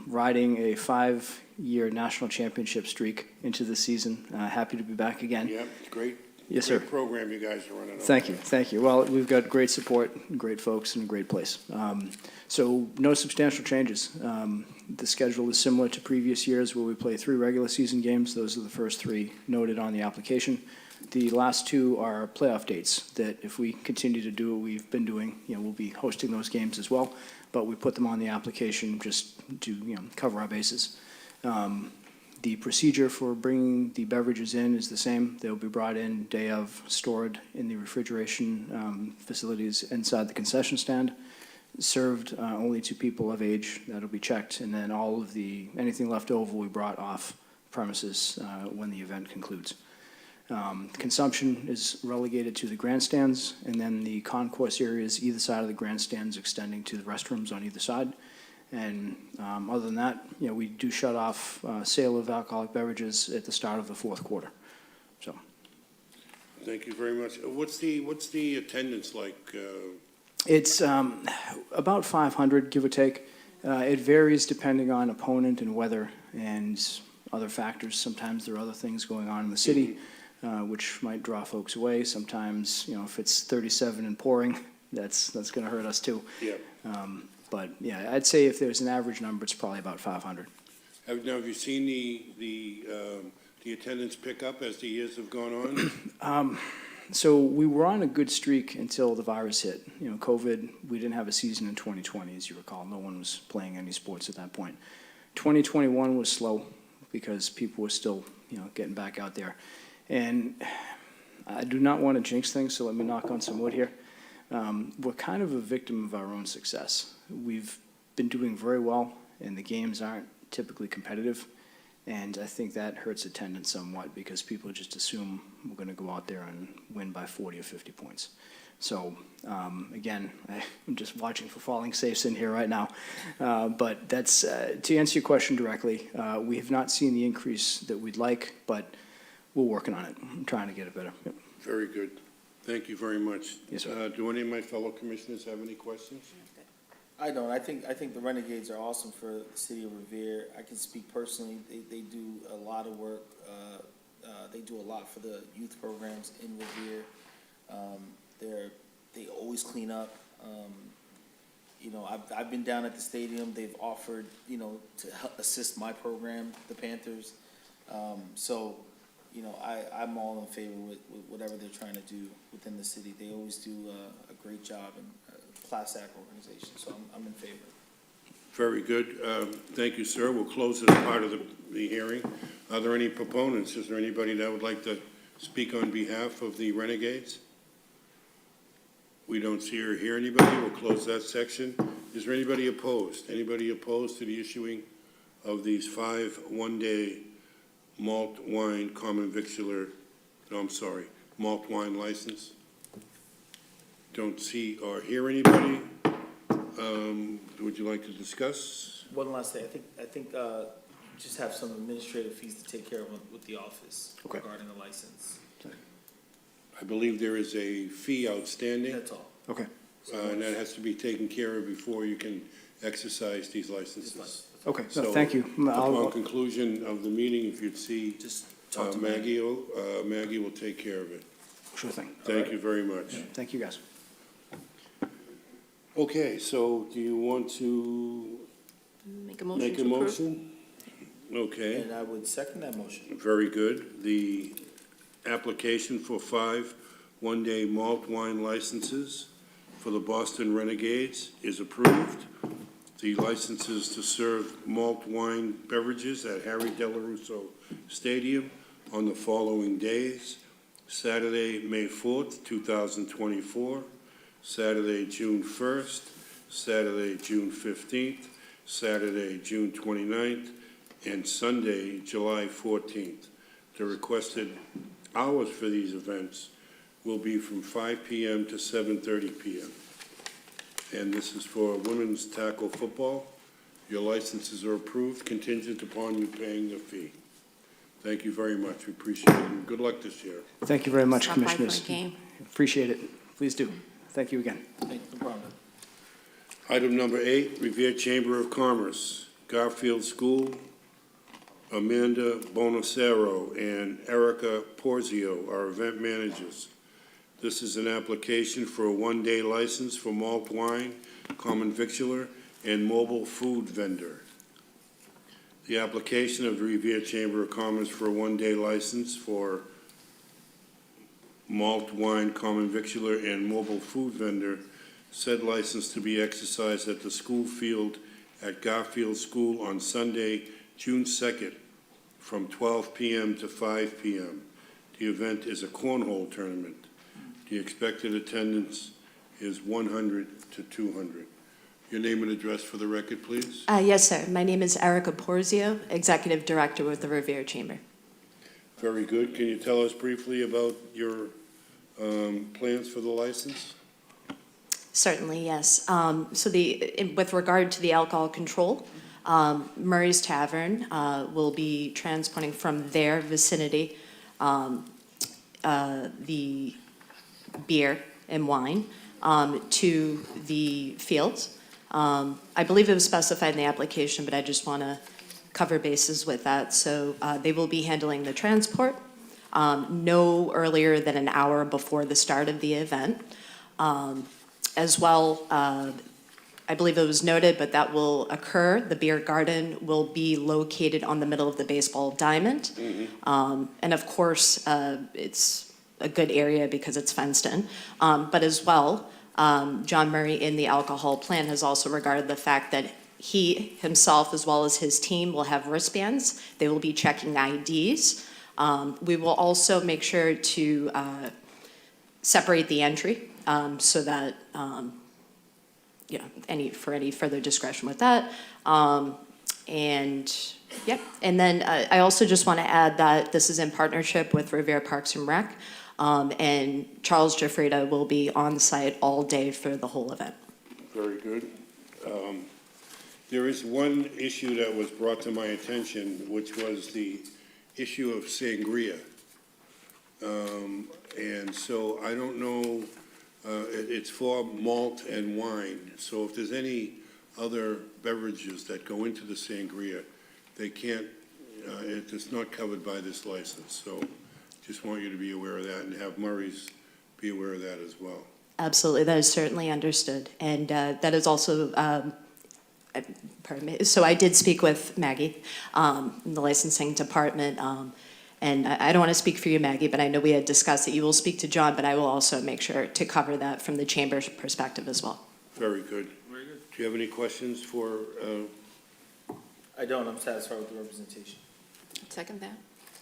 riding a 5-year national championship streak into the season. Happy to be back again. Yeah, great. Yes, sir. Great program you guys are running. Thank you, thank you. Well, we've got great support, great folks, and a great place. So no substantial changes. The schedule is similar to previous years where we play 3 regular season games. Those are the first 3 noted on the application. The last 2 are playoff dates that if we continue to do what we've been doing, we'll be hosting those games as well. But we put them on the application just to, cover our bases. The procedure for bringing the beverages in is the same. They'll be brought in day of, stored in the refrigeration facilities inside the concession stand, served only to people of age. That'll be checked, and then anything left over will be brought off premises when the event concludes. Consumption is relegated to the grandstands, and then the concourse areas either side of the grandstands extending to the restrooms on either side. And other than that, we do shut off sale of alcoholic beverages at the start of the 4th quarter. So, Thank you very much. What's the attendance like? it's about 500, give or take. It varies depending on opponent and weather and other factors. Sometimes there are other things going on in the city, which might draw folks away. Sometimes, if it's 37 and pouring, that's going to hurt us too. Yeah. But yeah, I'd say if there's an average number, it's probably about 500. Have you seen the attendance pick up as the years have gone on? So we were on a good streak until the virus hit. COVID, we didn't have a season in 2020, as you recall. No one was playing any sports at that point. 2021 was slow because people were still, getting back out there. And I do not want to jinx things, so let me knock on some wood here. We're kind of a victim of our own success. We've been doing very well, and the games aren't typically competitive. And I think that hurts attendance somewhat because people just assume we're going to go out there and win by 40 or 50 points. So, again, I'm just watching for falling safes in here right now. But that's, to answer your question directly, we have not seen the increase that we'd like, but we're working on it. I'm trying to get it better. Yep. Very good. Thank you very much. Yes, sir. Do any of my fellow commissioners have any questions? I don't. I think the Renegades are awesome for the city of Revere. I can speak personally. They do a lot of work. They do a lot for the youth programs in Revere. They always clean up. I've been down at the stadium. They've offered, to help assist my program, the Panthers. I'm all in favor with whatever they're trying to do within the city. They always do a great job and a class act organization, so I'm in favor. Very good. Thank you, sir. We'll close this part of the hearing. Are there any proponents? Is there anybody that would like to speak on behalf of the Renegades? We don't see or hear anybody. We'll close that section. Is there anybody opposed? Anybody opposed to the issuing of these 5 one-day malt wine common victular, malt wine license? Don't see or hear anybody. Would you like to discuss? One last thing, I think just have some administrative fees to take care of with the office regarding the license. I believe there is a fee outstanding. That's all. Okay. And that has to be taken care of before you can exercise these licenses. Okay, So, thank you. Upon conclusion of the meeting, if you'd see Just talk to Maggie will take care of it. Sure thing. Thank you very much. Thank you, guys. Okay, so do you want to Make a motion make a to approve. motion? Okay, And I would second that motion. very good. The application for 5 one-day malt wine licenses for the Boston Renegades is approved. The licenses to serve malt wine beverages at Harry Delarusso Stadium on the following days: Saturday, May 4th, 2024, Saturday, June 1st, Saturday, June 15th, Saturday, June 29th, and Sunday, July 14th. The requested hours for these events will be from 5 p.m. to 7:30 p.m. And this is for women's tackle football. Your licenses are approved contingent upon you paying the fee. Thank you very much. We appreciate it. And good luck this year. Thank you very much, Stop by for a Commissioners. game. Appreciate it. Please do. Thank you again. No problem. Item number 8, Revere Chamber of Commerce, Garfield School, Amanda Bonacero and Erica Porzio are event managers. This is an application for a one-day license for malt wine, common victular, and mobile food vendor. The application of the Revere Chamber of Commerce for a one-day license for malt wine, common victular, and mobile food vendor, said license to be exercised at the school field at Garfield School on Sunday, June 2nd, from 12 p.m. to 5 p.m. The event is a cornhole tournament. The expected attendance is 100 to 200. Your name and address for the record, please. Yes, sir. My name is Erica Porzio, Executive Director with the Revere Chamber. Very good. Can you tell us briefly about your plans for the license? Certainly, yes. With regard to the alcohol control, Murray's Tavern will be transporting from their vicinity the beer and wine to the fields. I believe it was specified in the application, but I just want to cover bases with that. So they will be handling the transport no earlier than an hour before the start of the event. As well, I believe it was noted, but that will occur. The beer garden will be located on the middle of the baseball diamond. And of course, it's a good area because it's fenced in. But as well, John Murray in the alcohol plan has also regarded the fact that he himself, as well as his team, will have wristbands. They will be checking IDs. We will also make sure to separate the entry so that any further discretion with that. And then I also just want to add that this is in partnership with Revere Parks and Rec, and Charles Giuffrida will be on site all day for the whole event. Very good. There is one issue that was brought to my attention, which was the issue of sangria. And so I don't know, it's for malt and wine. So if there's any other beverages that go into the sangria, they can't, it's not covered by this license. So just want you to be aware of that and have Murray's be aware of that as well. Absolutely, that is certainly understood. And that is also, pardon me, so I did speak with Maggie in the licensing department. And I don't want to speak for you, Maggie, but I know we had discussed that you will speak to John, but I will also make sure to cover that from the chamber's perspective as well. Very good. Very good. Do you have any questions for? I don't. I'm satisfied with the representation. Second that.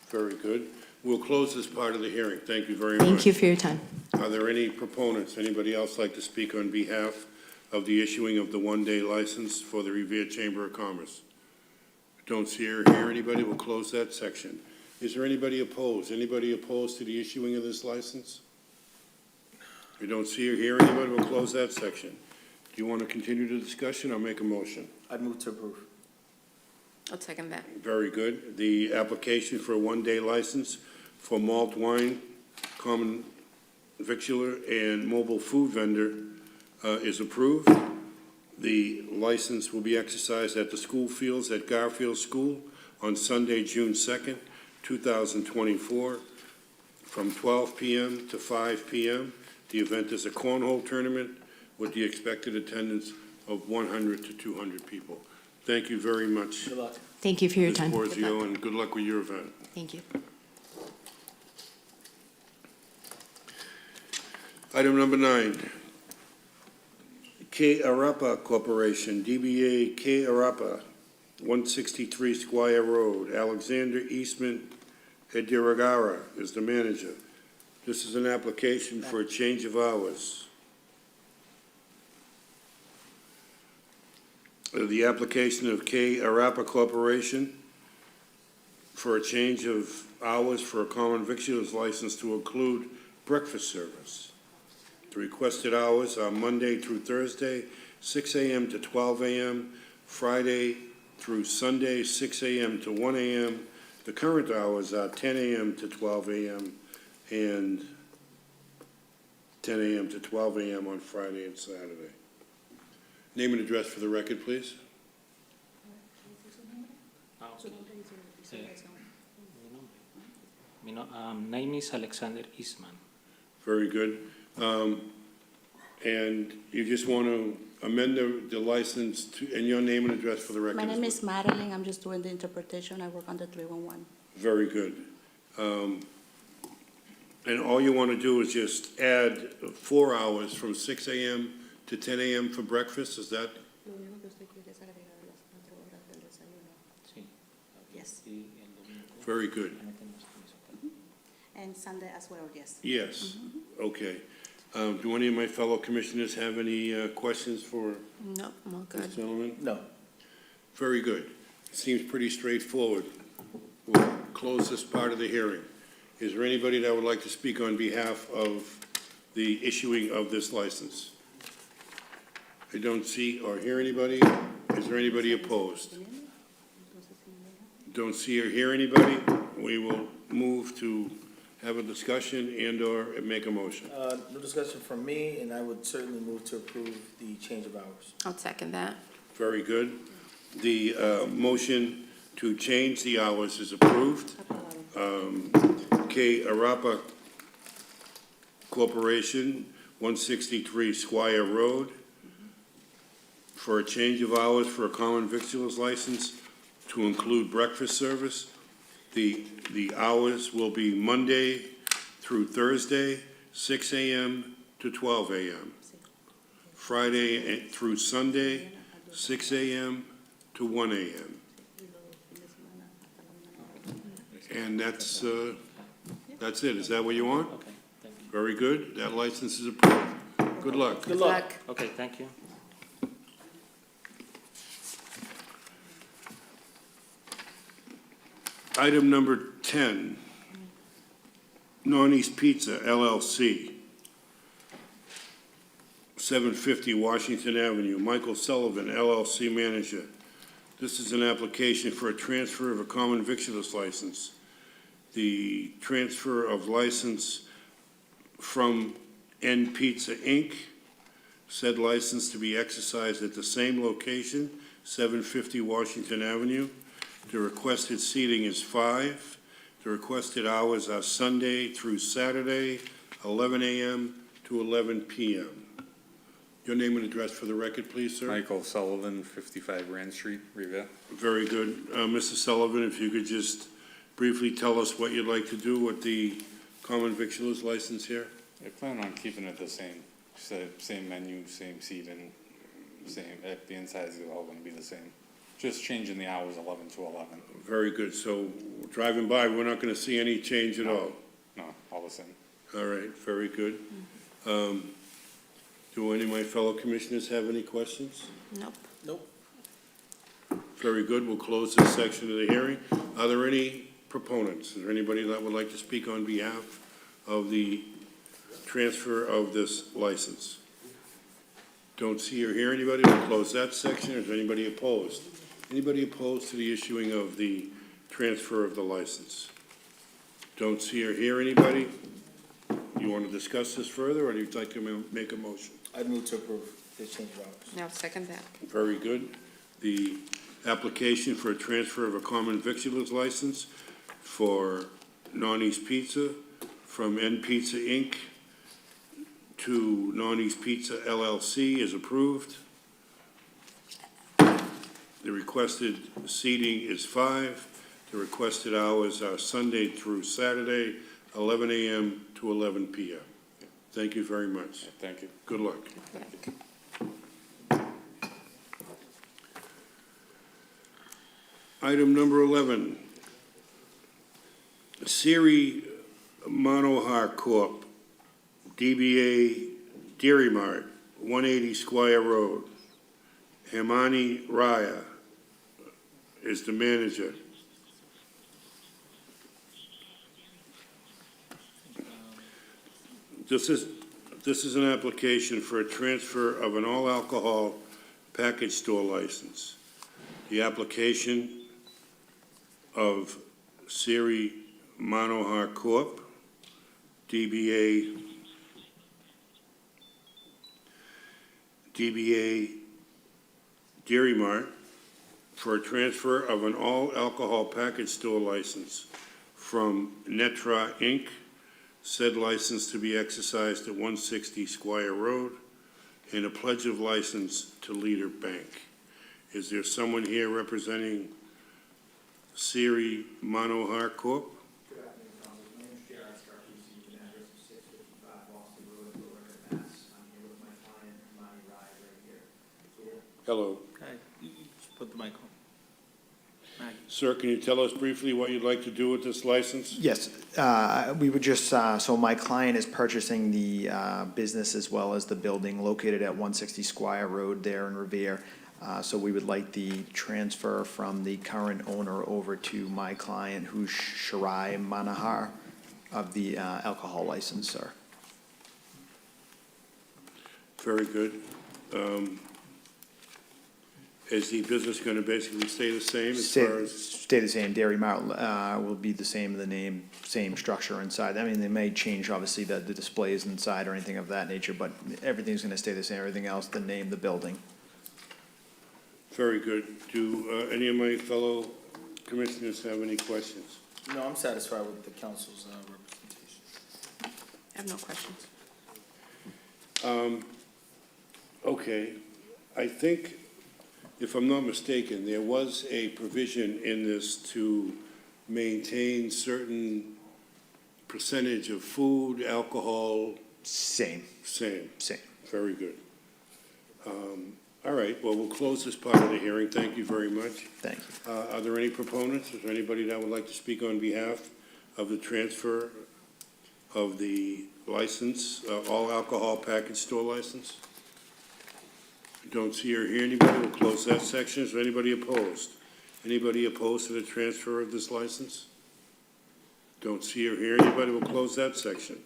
Very good. We'll close this part of the hearing. Thank you very much. Thank you for your time. Are there any proponents? Anybody else like to speak on behalf of the issuing of the one-day license for the Revere Chamber of Commerce? Don't see or hear anybody. We'll close that section. Is there anybody opposed? Anybody opposed to the issuing of this license? If you don't see or hear anybody, we'll close that section. Do you want to continue the discussion or make a motion? I'd move to approve. I'll second that. Very good. The application for a one-day license for malt wine, common victular, and mobile food vendor is approved. The license will be exercised at the school fields at Garfield School on Sunday, June 2nd, 2024, from 12 p.m. to 5 p.m. The event is a cornhole tournament with the expected attendance of 100 to 200 people. Thank you very much. Good luck. Thank you for your time. Ms. Porzio, and good luck with your event. Thank you. Item number 9, K. Arapa Corporation, DBA K. Arapa, 163 Squire Road, Alexander Eastman Ediragara is the manager. This is an application for a change of hours. The application of K. Arapa Corporation for a change of hours for a common victuals license to include breakfast service. The requested hours are Monday through Thursday, 6 a.m. to 12 a.m., Friday through Sunday, 6 a.m. to 1 a.m., The current hours are 10 a.m. to 12 a.m. and 10 a.m. to 12 a.m. on Friday and Saturday. Name and address for the record, please. Name is Alexander Eastman. Very good. And you just want to amend the license to, and your name and address for the record. My name is Madeline, I'm just doing the interpretation, I work on the 311. Very good. And all you want to do is just add 4 hours from 6 a.m. to 10 a.m. for breakfast, is that? Lo único que usted quiere es agregar las 4 horas del desayuno. Sí. Yes, Y el domingo. Very good. and Sunday as well, yes. Yes, okay. Do any of my fellow commissioners have any questions for No, I'm all this good. gentleman? No. Very good. Seems pretty straightforward. We'll close this part of the hearing. Is there anybody that would like to speak on behalf of the issuing of this license? I don't see or hear anybody. Is there anybody opposed? Don't see or hear anybody. We will move to have a discussion and/or make a motion. No discussion from me, and I would certainly move to approve the change of hours. I'll second that. Very good. The motion to change the hours is approved. K. Arapa Corporation, 163 Squire Road, for a change of hours for a common victuals license to include breakfast service. The hours will be Monday through Thursday, 6 a.m. to 12 a.m. Friday through Sunday, 6 a.m. to 1 a.m. And that's it. Is that what you want? Okay, thank you. Very good. That license is approved. Good luck. Good luck. Okay, thank you. Item number 10, Nonny's Pizza LLC, 750 Washington Avenue, Michael Sullivan LLC manager. This is an application for a transfer of a common victuals license. The transfer of license from N Pizza Inc., said license to be exercised at the same location, 750 Washington Avenue. The requested seating is 5. The requested hours are Sunday through Saturday, 11 a.m. to 11 p.m. Your name and address for the record, please, sir. Michael Sullivan, 55 Rand Street, Revere. Very good. Mr. Sullivan, if you could just briefly tell us what you'd like to do with the common victuals license here? I plan on keeping it the same, same menu, same seating, same, the insides are all gonna be the same. Just changing the hours 11 to 11. Very good. So driving by, we're not going to see any change at all? No, all the same. All right, very good. Do any of my fellow commissioners have any questions? Nope. Nope. Very good. We'll close this section of the hearing. Are there any proponents? Is there anybody that would like to speak on behalf of the transfer of this license? Don't see or hear anybody. We'll close that section. Is there anybody opposed? Anybody opposed to the issuing of the transfer of the license? Don't see or hear anybody. You want to discuss this further, or do you like to make a motion? I'd move to approve this change of hours. I'll second that. Very good. The application for a transfer of a common victuals license for Nonny's Pizza from N Pizza Inc. to Nonny's Pizza LLC is approved. The requested seating is 5. The requested hours are Sunday through Saturday, 11 a.m. to 11 p.m. Thank you very much. Thank you. Good luck. Item number 11, Siri Manohar Corp., DBA Dairy Mart, 180 Squire Road. Hemani Raya is the manager. This is an application for a transfer of an all-alcohol package store license. The application of Siri Manohar Corp., DBA Dairy Mart, for a transfer of an all-alcohol package store license from Netra Inc., said license to be exercised at 160 Squire Road, and a pledge of license to Leader Bank. Is there someone here representing Siri Manohar Corp.? Good afternoon, Council. My name is Jared Scarpese, an address of 655 Boston Road, Billerica, Mass. I'm here with my client, Imani Rai, right here. Hello. Okay, you just put the mic on. Maggie. Sir, can you tell us briefly what you'd like to do with this license? Yes, we would just, so my client is purchasing the business as well as the building located at 160 Squire Road there in Revere. So we would like the transfer from the current owner over to my client, who's Shirai Manohar, of the alcohol license, sir. Very good. Is the business going to basically stay the same as far as? Stay the same. Dairy Mart will be the same, the name, same structure inside. I mean, they may change, obviously, the displays inside or anything of that nature, but everything's going to stay the same. Everything else, the name, the building. Very good. Do any of my fellow commissioners have any questions? No, I'm satisfied with the council's representation. I have no questions. Okay, I think, if I'm not mistaken, there was a provision in this to maintain certain percentage of food, alcohol. Same. Same. Same. Very good. All right, well, we'll close this part of the hearing. Thank you very much. Thank you. Are there any proponents? Is there anybody that would like to speak on behalf of the transfer of the license, all alcohol package store license? Don't see or hear anybody. We'll close that section. Is there anybody opposed? Anybody opposed to the transfer of this license? Don't see or hear anybody. We'll close that section.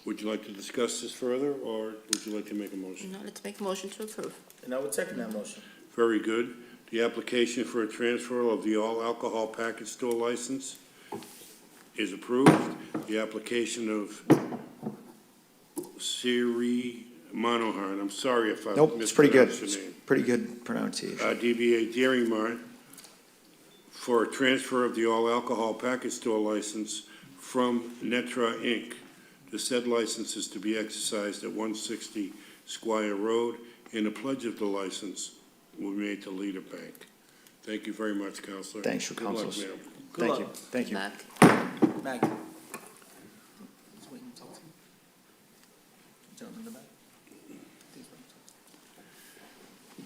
Would you like to discuss this further, or would you like to make a motion? No, let's make a motion to approve. And I would second that motion. Very good. The application for a transfer of the all-alcohol package store license is approved. The application of Siri Manohar, and I'm sorry if I Nope, it's pretty good. mispronounced your name. Pretty good pronunciation. DBA Dairy Mart, for a transfer of the all-alcohol package store license from Netra Inc. The said license is to be exercised at 160 Squire Road, and a pledge of the license will be made to Leader Bank. Thank you very much, Counselor. Thanks, Good luck, councilors. ma'am. Thank you. Thank you. Maggie. Let's wait and talk to him. Gentleman in the back. Please wait and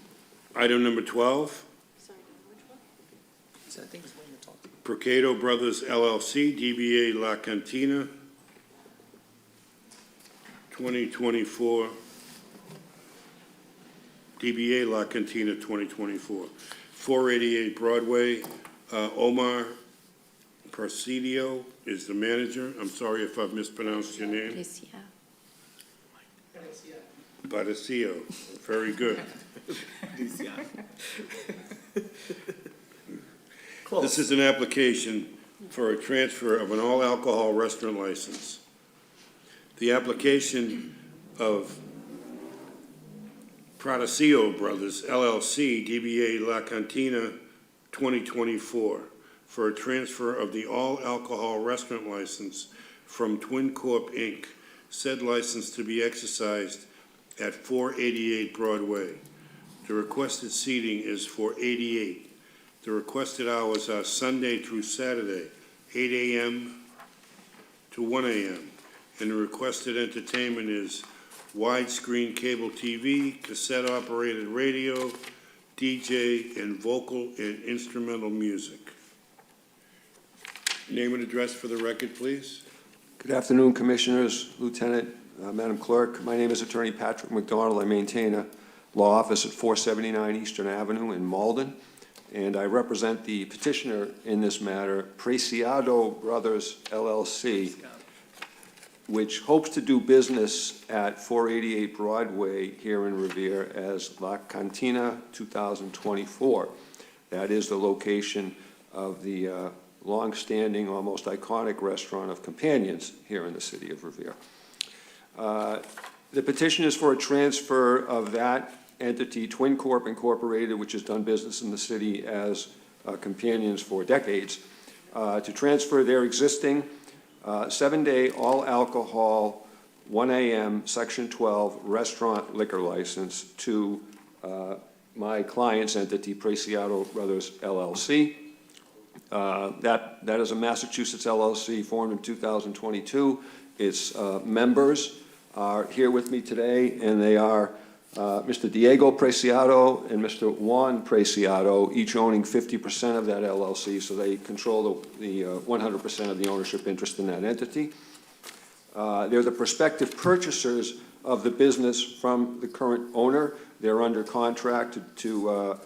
talk. Item number 12, So I think he's waiting to talk to you. Procado Brothers LLC, DBA La Cantina, 2024, DBA La Cantina 2024, 488 Broadway. Omar Presidio is the manager. I'm sorry if I've mispronounced your name. Alicia. Badacio, very good. This is an application for a transfer of an all-alcohol restaurant license. The application of Pradacio Brothers LLC, DBA La Cantina 2024, for a transfer of the all-alcohol restaurant license from Twin Corp. Inc., said license to be exercised at 488 Broadway. The requested seating is for 88. The requested hours are Sunday through Saturday, 8 a.m. to 1 a.m. And the requested entertainment is widescreen cable TV, cassette-operated radio, DJ, and vocal and instrumental music. Name and address for the record, please. Good afternoon, Commissioners, Lieutenant, Madam Clerk. My name is Attorney Patrick McDonald. I maintain a law office at 479 Eastern Avenue in Malden, and I represent the petitioner in this matter, Preciado Brothers LLC, which hopes to do business at 488 Broadway here in Revere as La Cantina 2024. That is the location of the long-standing, almost iconic restaurant of Companions here in the city of Revere. The petition is for a transfer of that entity, Twin Corp Incorporated, which has done business in the city as Companions for decades, to transfer their existing 7-day all-alcohol, 1 a.m., Section 12 restaurant liquor license to my client's entity, Preciado Brothers LLC. That is a Massachusetts LLC formed in 2022. Its members are here with me today, and they are Mr. Diego Preciado and Mr. Juan Preciado, each owning 50% of that LLC, so they control the 100% of the ownership interest in that entity. They're the prospective purchasers of the business from the current owner. They're under contract to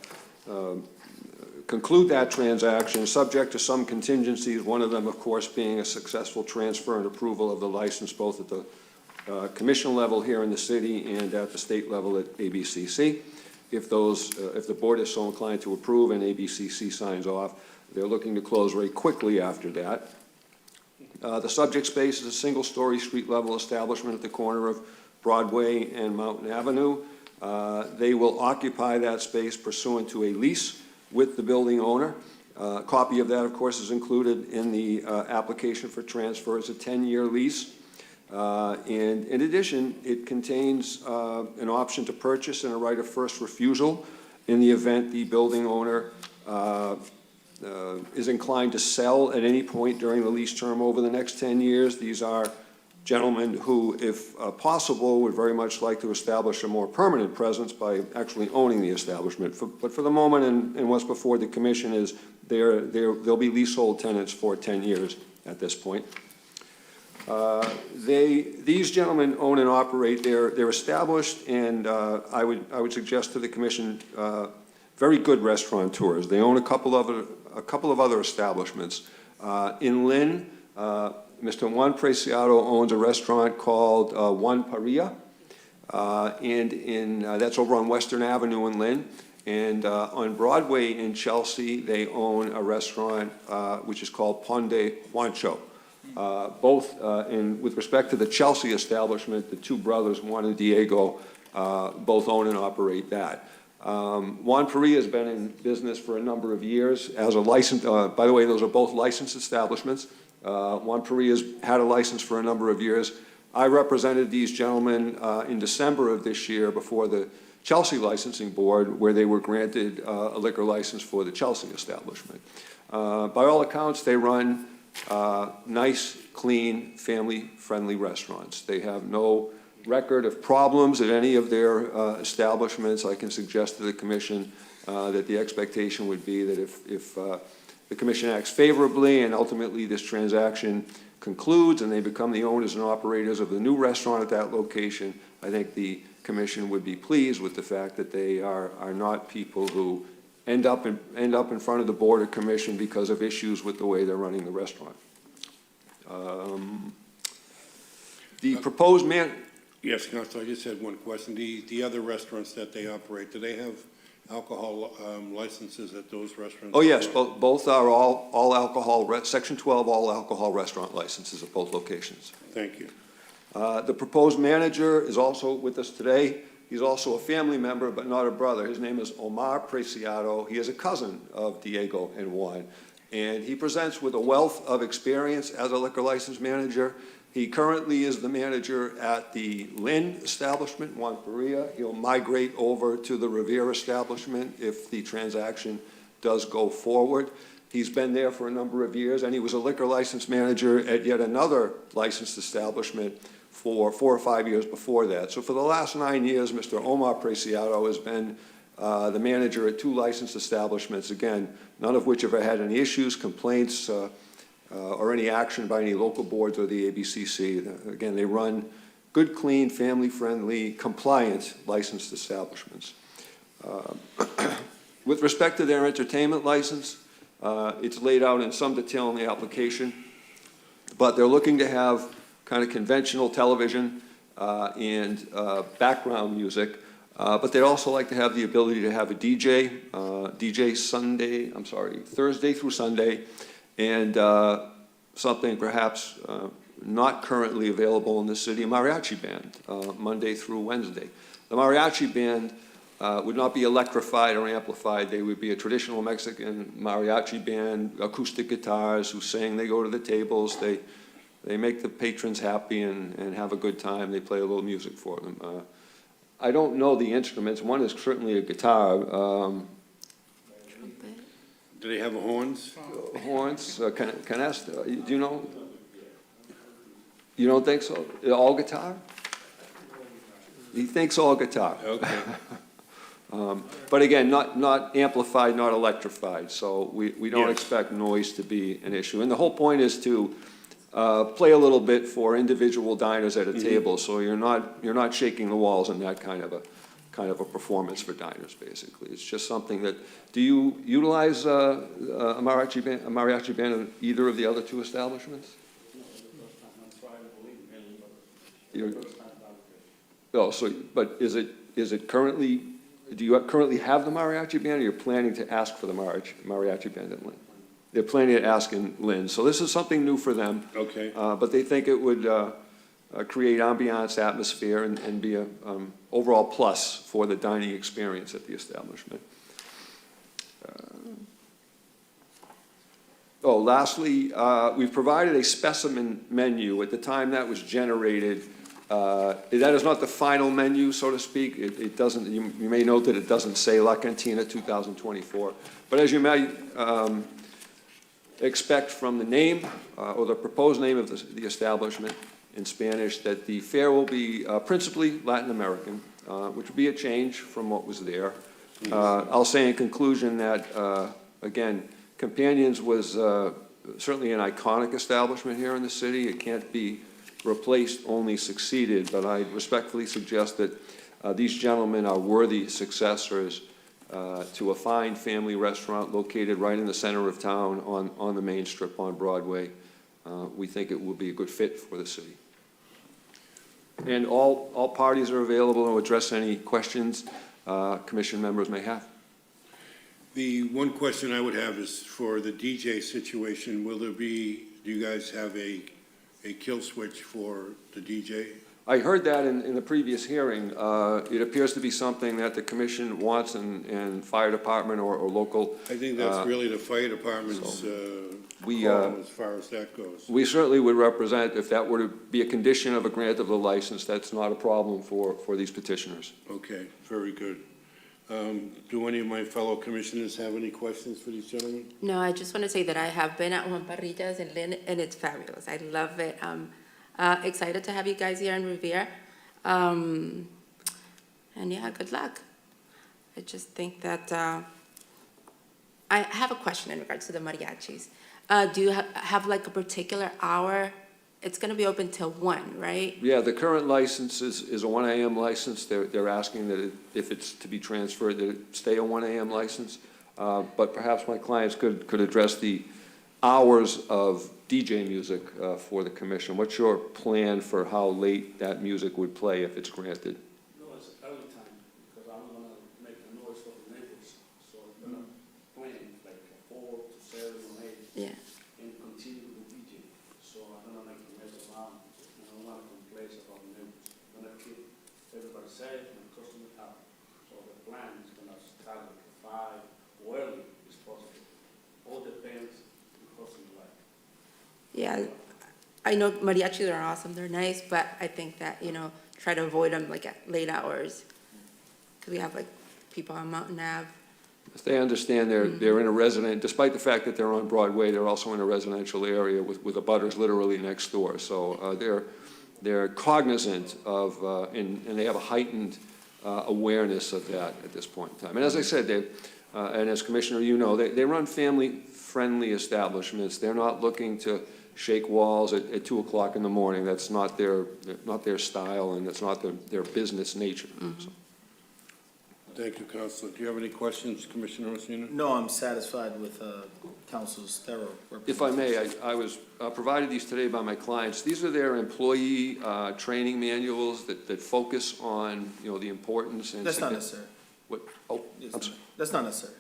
conclude that transaction, subject to some contingencies, one of them, of course, being a successful transfer and approval of the license, both at the commission level here in the city and at the state level at ABCC. If the board is so inclined to approve and ABCC signs off, they're looking to close very quickly after that. The subject space is a single-story street-level establishment at the corner of Broadway and Mountain Avenue. They will occupy that space pursuant to a lease with the building owner. A copy of that, of course, is included in the application for transfer. It's a 10-year lease. And in addition, it contains an option to purchase and a right of first refusal in the event the building owner is inclined to sell at any point during the lease term over the next 10 years. These are gentlemen who, if possible, would very much like to establish a more permanent presence by actually owning the establishment. But for the moment, and what's before the commission is they'll be leasehold tenants for 10 years at this point. These gentlemen own and operate. They're established, and I would suggest to the commission very good restaurateurs. They own a couple of other establishments. In Lynn, Mr. Juan Preciado owns a restaurant called Juan Parrilla, and that's over on Western Avenue in Lynn. And on Broadway in Chelsea, they own a restaurant which is called Ponde Juancho. With respect to the Chelsea establishment, the two brothers, Juan and Diego, both own and operate that. Juan Parrilla has been in business for a number of years as a licensed, by the way, those are both licensed establishments. Juan Parrilla's had a license for a number of years. I represented these gentlemen in December of this year before the Chelsea Licensing Board, where they were granted a liquor license for the Chelsea establishment. By all accounts, they run nice, clean, family-friendly restaurants. They have no record of problems at any of their establishments. I can suggest to the commission that the expectation would be that if the commission acts favorably and ultimately this transaction concludes and they become the owners and operators of the new restaurant at that location, I think the commission would be pleased with the fact that they are not people who end up in front of the board or commission because of issues with the way they're running the restaurant. The proposed Yes, Councilor, I just had one question. The other restaurants that they operate, do they have alcohol licenses at those restaurants? Oh, yes, both are all alcohol, Section 12 all alcohol restaurant licenses at both locations. Thank you. The proposed manager is also with us today. He's also a family member, but not a brother. His name is Omar Preciado. He is a cousin of Diego and Juan, and he presents with a wealth of experience as a liquor license manager. He currently is the manager at the Lynn establishment, Juan Parrilla. He'll migrate over to the Revere establishment if the transaction does go forward. He's been there for a number of years, and he was a liquor license manager at yet another licensed establishment for 4 or 5 years before that. So for the last 9 years, Mr. Omar Preciado has been the manager at 2 licensed establishments, again, none of which have had any issues, complaints, or any action by any local boards or the ABCC. Again, they run good, clean, family-friendly, compliant licensed establishments. With respect to their entertainment license, it's laid out in some detail in the application, but they're looking to have kind of conventional television and background music, but they'd also like to have the ability to have a DJ, Thursday through Sunday, And something perhaps not currently available in the city, a mariachi band, Monday through Wednesday. The mariachi band would not be electrified or amplified. They would be a traditional Mexican mariachi band, acoustic guitars who sing. They go to the tables. They make the patrons happy and have a good time. They play a little music for them. I don't know the instruments. One is certainly a guitar. Do they have horns? Horns, canasta, do you know? You don't think so? All guitar? He thinks all guitar. Okay. But again, not amplified, not electrified, so we don't Yes. expect noise to be an issue. And the whole point is to play a little bit for individual diners at a table, so you're not shaking the walls in that kind of a performance for diners, basically. It's just something that, do you utilize a mariachi band in either of the other two establishments? Oh, so, but is it currently, do you currently have the mariachi band, or you're planning to ask for the mariachi band in Lynn? They're planning to ask in Lynn, so this is something new for them. Okay. But they think it would create ambiance, atmosphere, and be a overall plus for the dining experience at the establishment. Lastly, we've provided a specimen menu. At the time that was generated, that is not the final menu, so to speak. It doesn't, you may note that it doesn't say La Cantina 2024. But as you may expect from the name, or the proposed name of the establishment in Spanish, that the fare will be principally Latin American, which would be a change from what was there. I'll say in conclusion that, again, Companions was certainly an iconic establishment here in the city. It can't be replaced, only succeeded, but I respectfully suggest that these gentlemen are worthy successors to a fine family restaurant located right in the center of town on the main strip on Broadway. We think it will be a good fit for the city. And all parties are available to address any questions commission members may have. The one question I would have is for the DJ situation, will there be, do you guys have a kill switch for the DJ? I heard that in the previous hearing. It appears to be something that the commission wants and fire department or local. I think that's really the fire department's call as far as that goes. We certainly would represent, if that were to be a condition of a grant of the license, that's not a problem for these petitioners. Okay, very good. Do any of my fellow commissioners have any questions for these gentlemen? No, I just want to say that I have been at Juan Parrillas in Lynn, and it's fabulous. I love it. I'm excited to have you guys here in Revere. And yeah, good luck. I just think that, I have a question in regards to the mariachis. Do you have like a particular hour? It's going to be open till 1, right? Yeah, the current license is a 1 a.m. license. They're asking that if it's to be transferred, that it stay a 1 a.m. license. But perhaps my clients could address the hours of DJ music for the commission. What's your plan for how late that music would play if it's granted? No, it's early time, because I'm gonna make a noise for the neighbors, so I'm gonna play like 4 to 7 or 8. Yeah. And continue with the DJ, so I'm gonna make a mess around, and I don't wanna complain about the neighbors. I'm gonna keep everybody safe and customer happy, so the plan is gonna start like 5 or early as possible. All depends on the customer like. Yeah, I know mariachis are awesome. They're nice, but I think that, try to avoid them like at late hours. Because we have like people on Mountain Ave. As they understand, they're in a resident, despite the fact that they're on Broadway, they're also in a residential area with abutters literally next door. So they're cognizant of, and they have a heightened awareness of that at this point in time. And as I said, and as Commissioner, they run family-friendly establishments. They're not looking to shake walls at 2 o'clock in the morning. That's not their style, and that's not their business nature. So. Thank you, Councilor. Do you have any questions, Commissioner Rossino? No, I'm satisfied with Council's thorough representation. If I may, I was provided these today by my clients. These are their employee training manuals that focus on, the importance and. That's not necessary. What? Oh, I'm sorry. That's not necessary.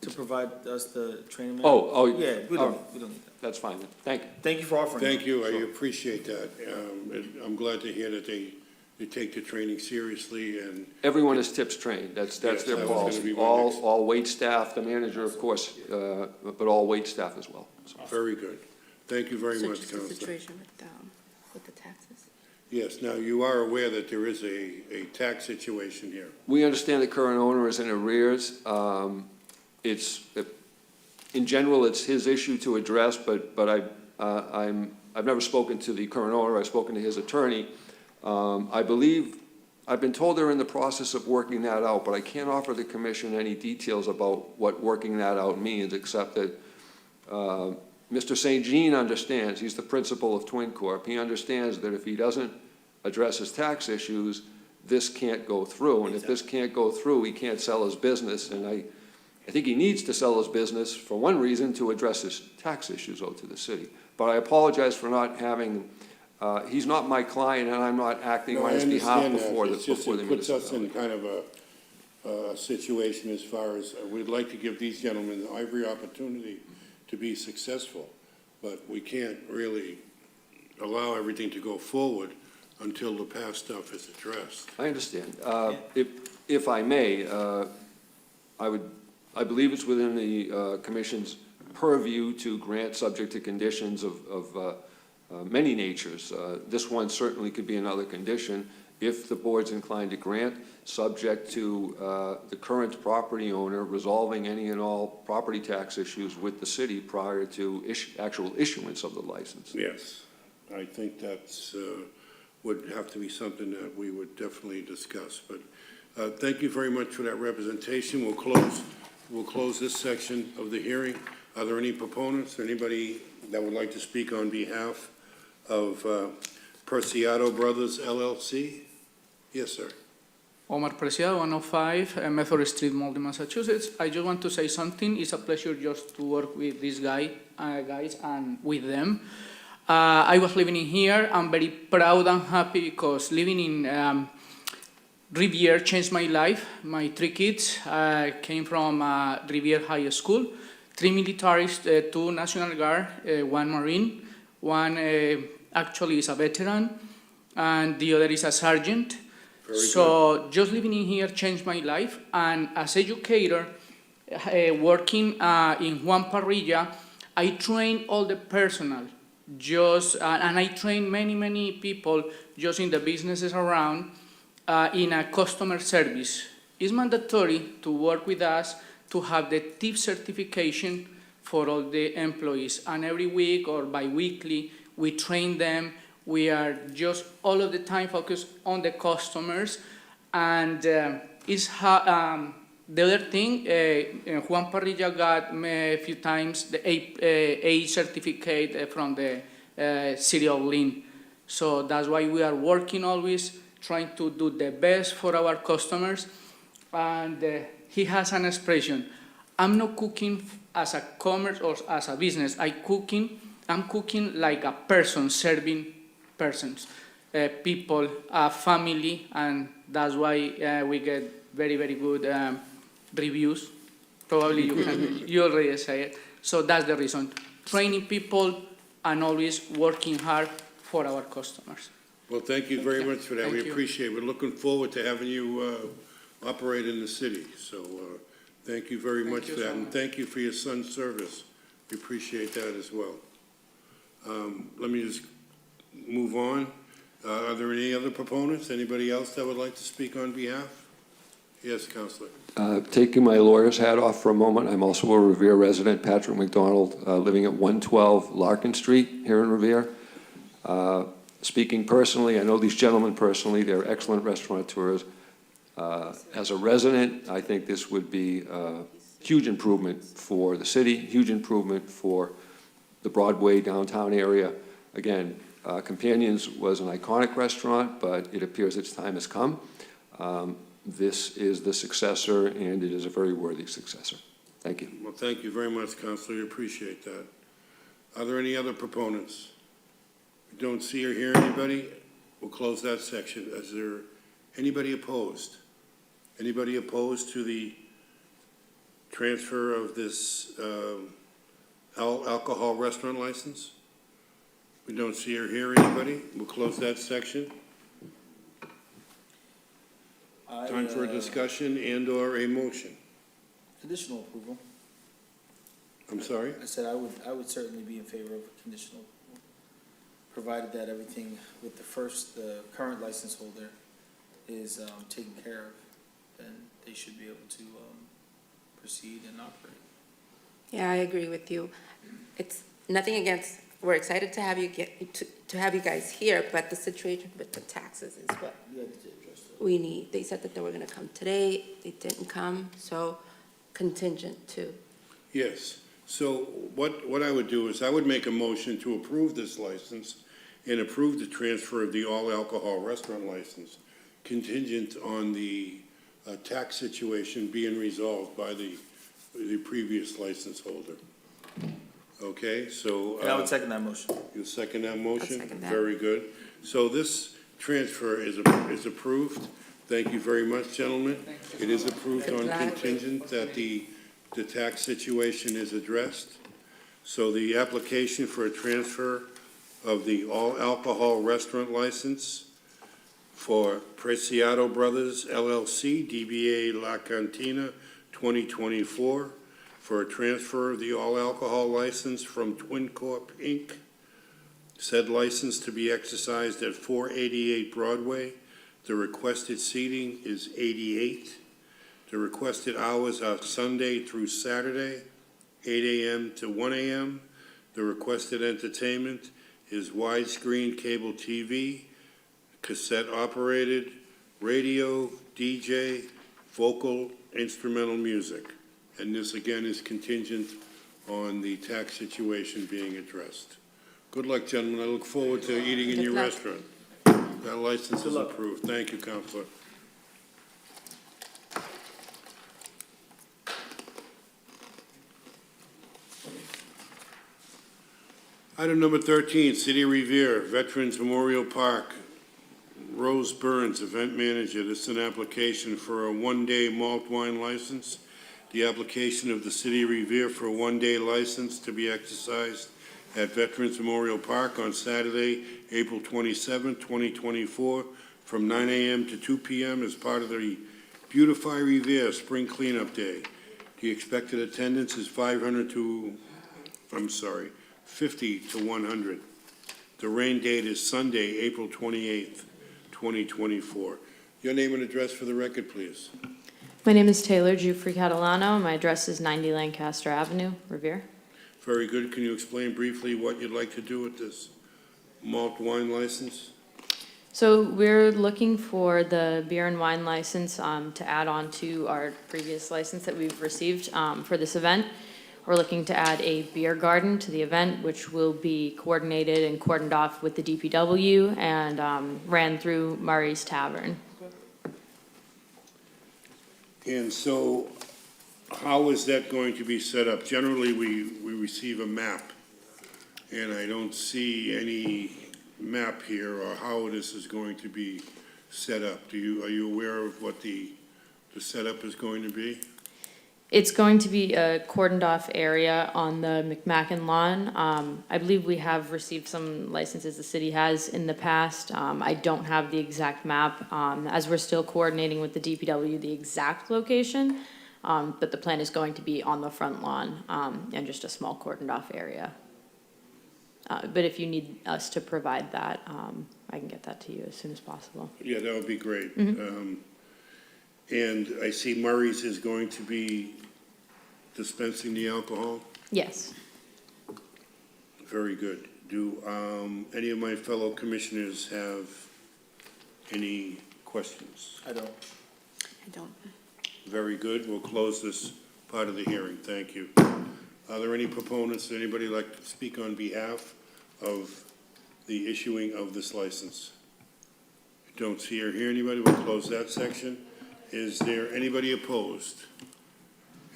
To provide us the training. Oh, Yeah, we all don't, right. we don't need that. That's fine, then. Thank you. Thank you for offering. Thank you, I appreciate that. And I'm glad to hear that they take the training seriously, and Everyone is tips trained, that's Yes, their that was gonna policy. be my All, next- all wait staff, the manager, of course, but all wait staff as well. So, very good. Thank you very So much, just the Counselor. situation with the taxes? Yes, now you are aware that there is a tax situation here. We understand the current owner is in arrears. It's, in general, it's his issue to address, but I've never spoken to the current owner, I've spoken to his attorney. I believe, I've been told they're in the process of working that out, but I can't offer the commission any details about what working that out means, except that Mr. St. Jean understands, he's the principal of Twin Corp. He understands that if he doesn't address his tax issues, this can't go through. And if this can't go through, he can't sell his business. And I think he needs to sell his business for one reason, to address his tax issues owed to the city. But I apologize for not having, he's not my client, and I'm not acting No, on I his behalf understand that. before the It's just, it puts us in municipality. kind of a situation as far as, we'd like to give these gentlemen every opportunity to be successful, but we can't really allow everything to go forward until the past stuff is addressed. I understand. If I may, I believe it's within the commission's purview to grant subject to conditions of many natures. This one certainly could be another condition if the board's inclined to grant, subject to the current property owner resolving any and all property tax issues with the city prior to actual issuance of the license. Yes, I think that's, would have to be something that we would definitely discuss. But thank you very much for that representation. We'll close this section of the hearing. Are there any proponents, anybody that would like to speak on behalf of Preciado Brothers LLC? Yes, sir. Omar Preciado, 105 Method Street, Malden, Massachusetts. I just want to say something. It's a pleasure just to work with these guys and with them. I was living in here. I'm very proud and happy because living in Rivier changed my life. My 3 kids came from Rivier High School, 3 militaries, 2 National Guard, 1 Marine, 1 actually is a veteran, and the other is a sergeant. So just living in here changed my life, and as educator, working in Juan Parrilla, I train all the personnel, and I train many people just in the businesses around in a customer service. It's mandatory to work with us to have the TIP certification for all the employees, and every week or bi-weekly we train them. We are just all of the time focused on the customers, and it's the other thing, Juan Parrilla got a few times the A certificate from the City of Lynn. So that's why we are working always, trying to do the best for our customers. And he has an expression, I'm not cooking as a commerce or as a business, I'm cooking like a person serving persons, people, family, and that's why we get very good reviews. Probably you already say it. So that's the reason. Training people and always working hard for our customers. Well, thank you very much for that. Thank We you. appreciate it. We're looking forward to having you operate in the city. So thank you very much you for that. so And much. thank you for your son's service. We appreciate that as well. Let me just move on. Are there any other proponents? Anybody else that would like to speak on behalf? Yes, Counselor. Taking my lawyer's hat off for a moment, I'm also a Revere resident, Patrick McDonald, living at 112 Larkin Street here in Revere. Speaking personally, I know these gentlemen personally, they're excellent restaurateurs. As a resident, I think this would be a huge improvement for the city, huge improvement for the Broadway downtown area. Again, Companions was an iconic restaurant, but it appears its time has come. This is the successor, and it is a very worthy successor. Thank you. Well, thank you very much, Counselor. We appreciate that. Are there any other proponents? We don't see or hear anybody. We'll close that section. Is there anybody opposed? Anybody opposed to the transfer of this alcohol restaurant license? We don't see or hear anybody. We'll close that section. Time for a discussion and/or a motion. Conditional approval. I'm sorry? I said I would certainly be in favor of a conditional approval, provided that everything with the current license holder is taken care of, then they should be able to proceed and operate. Yeah, I agree with you. It's nothing against, we're excited to have you to have you guys here, but the situation with the taxes is what You had to address that. we need. They said that they were gonna come today, they didn't come, so contingent too. Yes. So what I would do is I would make a motion to approve this license and approve the transfer of the all-alcohol restaurant license contingent on the tax situation being resolved by the previous license holder. Okay, so. And I would second that motion. You second that motion? second that. Very good. So this transfer is approved. Thank you very much, gentlemen. It is approved on contingent that the tax situation is addressed. So the application for a transfer of the all-alcohol restaurant license for Preciado Brothers LLC, DBA La Cantina 2024, for a transfer of the all-alcohol license from Twin Corp. Inc., said license to be exercised at 488 Broadway. The requested seating is 88. The requested hours are Sunday through Saturday, 8 a.m. to 1 a.m. The requested entertainment is widescreen cable TV, cassette operated, radio, DJ, vocal, instrumental music. And this again is contingent on the tax situation being addressed. Good luck, gentlemen. I look forward to eating in your restaurant. That license is approved. Thank you, Counselor. Item number 13, City of Revere, Veterans Memorial Park. Rose Burns, event manager. This is an application for a one-day malt wine license. The application of the City of Revere for a one-day license to be exercised at Veterans Memorial Park on Saturday, April 27, 2024, from 9 a.m. to 2 p.m. as part of the Beautify Revere Spring Cleanup Day. The expected attendance is 50 to 100. The rain date is Sunday, April 28th, 2024. Your name and address for the record, please. My name is Taylor Giuffre Catalano. My address is 90 Lancaster Avenue, Revere. Very good. Can you explain briefly what you'd like to do with this malt wine license? So we're looking for the beer and wine license to add on to our previous license that we've received for this event. We're looking to add a beer garden to the event, which will be coordinated and cordoned off with the DPW and ran through Murray's Tavern. And so how is that going to be set up? Generally, we receive a map, and I don't see any map here or how this is going to be set up. Are you aware of what the setup is going to be? It's going to be a cordoned off area on the McMacken lawn. I believe we have received some licenses the city has in the past. I don't have the exact map, as we're still coordinating with the DPW the exact location. But the plan is going to be on the front lawn, and just a small cordoned off area. But if you need us to provide that, I can get that to you as soon as possible. Yeah, that would be great. Mm-hmm. And I see Murray's is going to be dispensing the alcohol. Yes. Very good. Do any of my fellow commissioners have any questions? I don't. I don't. Very good. We'll close this part of the hearing. Thank you. Are there any proponents, anybody like to speak on behalf of the issuing of this license? Don't see or hear anybody. We'll close that section. Is there anybody opposed?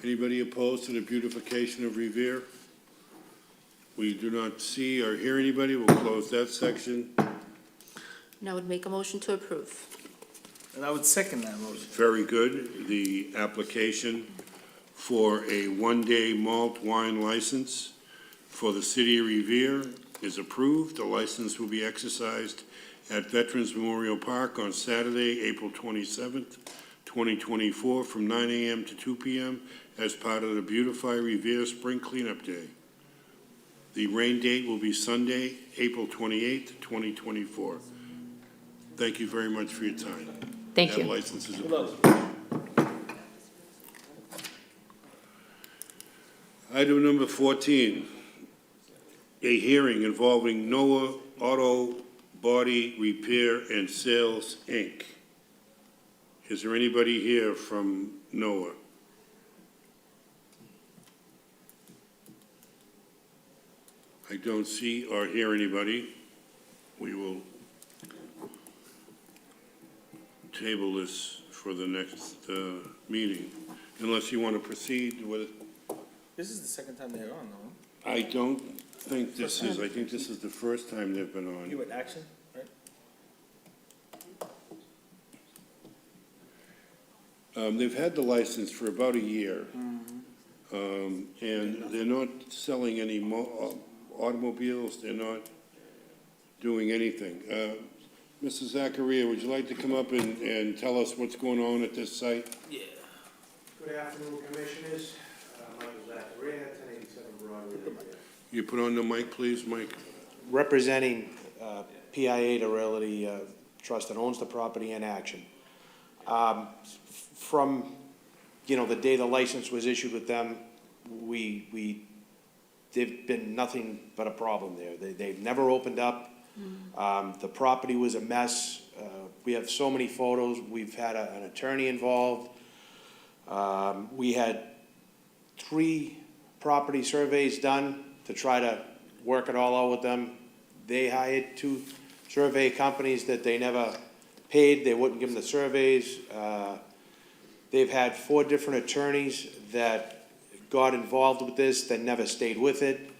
Anybody opposed to the beautification of Revere? We do not see or hear anybody. We'll close that section. And I would make a motion to approve. And I would second that motion. Very good. The application for a one-day malt wine license for the city of Revere is approved. The license will be exercised at Veterans Memorial Park on Saturday, April 27th, 2024, from 9 a.m. to 2 p.m. as part of the Beautify Revere Spring Cleanup Day. The rain date will be Sunday, April 28th, 2024. Thank you very much for your time. Thank you. That license is approved. Item number 14, a hearing involving Noah Auto Body Repair and Sales, Inc. Is there anybody here from Noah? I don't see or hear anybody. We will table this for the next meeting, unless you want to proceed with. This is the second time they're on, though. I don't think this is, I think this is the first time they've been on. You with action, right? They've had the license for about a year, and they're not selling any automobiles, they're not doing anything. Mrs. Zachariah, would you like to come up and tell us what's going on at this site? Yeah. Good afternoon, Commissioners. Michael Zachariah, 1087 Broadway. You put on the mic, please, Mike. Representing PIA, the Realty Trust that owns the property in action. From, the day the license was issued with them, they've been nothing but a problem there. They've never opened up. The property was a mess. We have so many photos. We've had an attorney involved. We had 3 property surveys done to try to work it all out with them. They hired 2 survey companies that they never paid. They wouldn't give them the surveys. They've had 4 different attorneys that got involved with this that never stayed with it.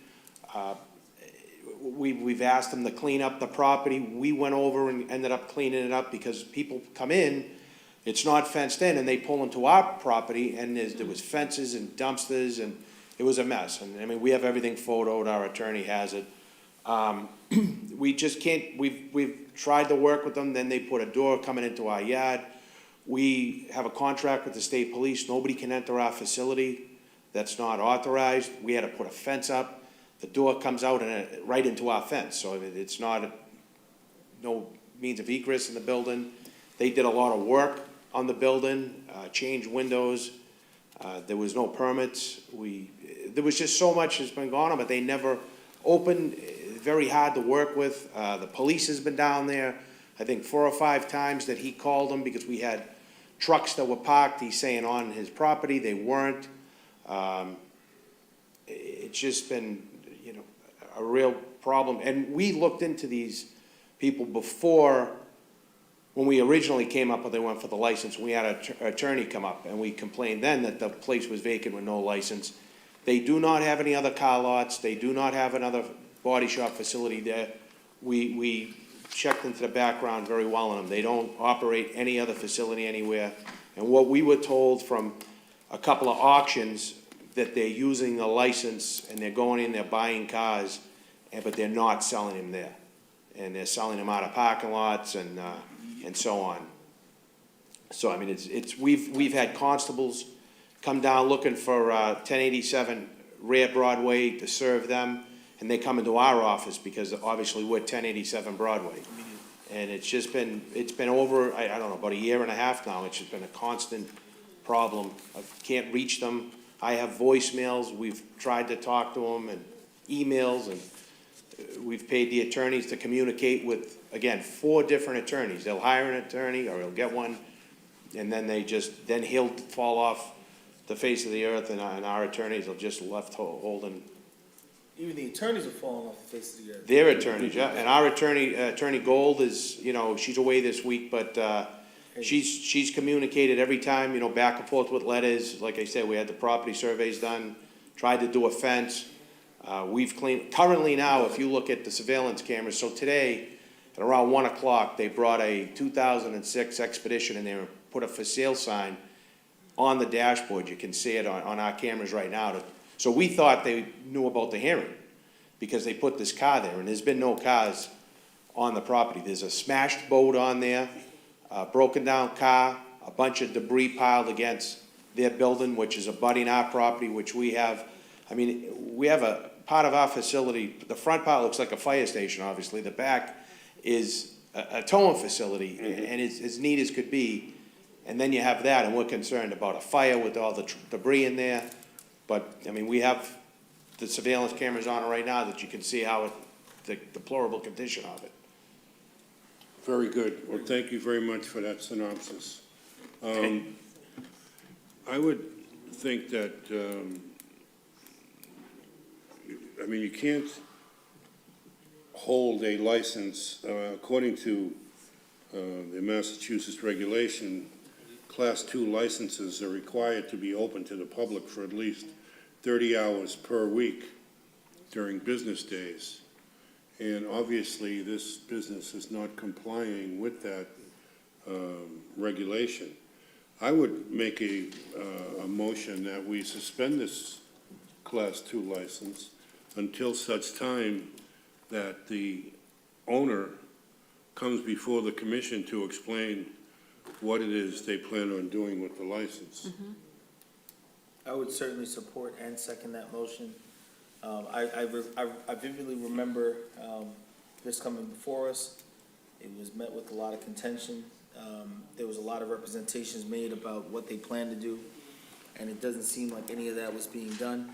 We've asked them to clean up the property. We went over and ended up cleaning it up because people come in, it's not fenced in, and they pull into our property, and there was fences and dumpsters, and it was a mess. And I mean, we have everything photoed, our attorney has it. We just can't, we've tried to work with them, then they put a door coming into our yard. We have a contract with the state police. Nobody can enter our facility that's not authorized. We had to put a fence up. The door comes out and right into our fence, so it's not, no means of egress in the building. They did a lot of work on the building, changed windows. There was no permits. There was just so much that's been going on, but they never opened. Very hard to work with. The police has been down there, I think 4 or 5 times that he called them because we had trucks that were parked, he's saying, on his property. They weren't. It's just been, a real problem. And we looked into these people before, when we originally came up, when they went for the license, we had an attorney come up, and we complained then that the place was vacant with no license. They do not have any other car lots. They do not have another body shop facility there. We checked into the background very well on them. They don't operate any other facility anywhere. And what we were told from a couple of auctions, that they're using the license and they're going in, they're buying cars, but they're not selling them there. And they're selling them out of parking lots and so on. So, I mean, we've had constables come down looking for 1087 Rear Broadway to serve them, and they come into our office because obviously we're 1087 Broadway. And it's been over, I don't know, about a year and a half now. It's just been a constant problem. I can't reach them. I have voicemails. We've tried to talk to them, and emails, and we've paid the attorneys to communicate with, again, 4 different attorneys. They'll hire an attorney, or he'll get one, and then then he'll fall off the face of the earth, and our attorneys are just left holding. Even the attorneys are falling off the face of the earth. Their attorneys, yeah. And our Attorney Gold is, she's away this week, but she's communicated every time, back and forth with letters. Like I said, we had the property surveys done, tried to do a fence. We've cleaned, currently now, if you look at the surveillance cameras, so today, at around 1 o'clock, they brought a 2006 Expedition in there and put a for sale sign on the dashboard. You can see it on our cameras right now. So we thought they knew about the hearing because they put this car there, and there's been no cars on the property. There's a smashed boat on there, a broken down car, a bunch of debris piled against their building, which is abutting our property, which we have. I mean, we have a part of our facility, the front part looks like a fire station, obviously. The back is a towing facility, and it's as neat as could be. And then you have that, and we're concerned about a fire with all the debris in there. But, I mean, we have the surveillance cameras on it right now that you can see how the deplorable condition of it. Very good. Well, thank you very much for that synopsis. I would think that, I mean, you can't hold a license, according to the Massachusetts regulation, Class 2 licenses are required to be open to the public for at least 30 hours per week during business days. And obviously, this business is not complying with that regulation. I would make a motion that we suspend this Class 2 license until such time that the owner comes before the commission to explain what it is they plan on doing with the license. I would certainly support and second that motion. I vividly remember this coming before us. It was met with a lot of contention. There was a lot of representations made about what they plan to do, and it doesn't seem like any of that was being done.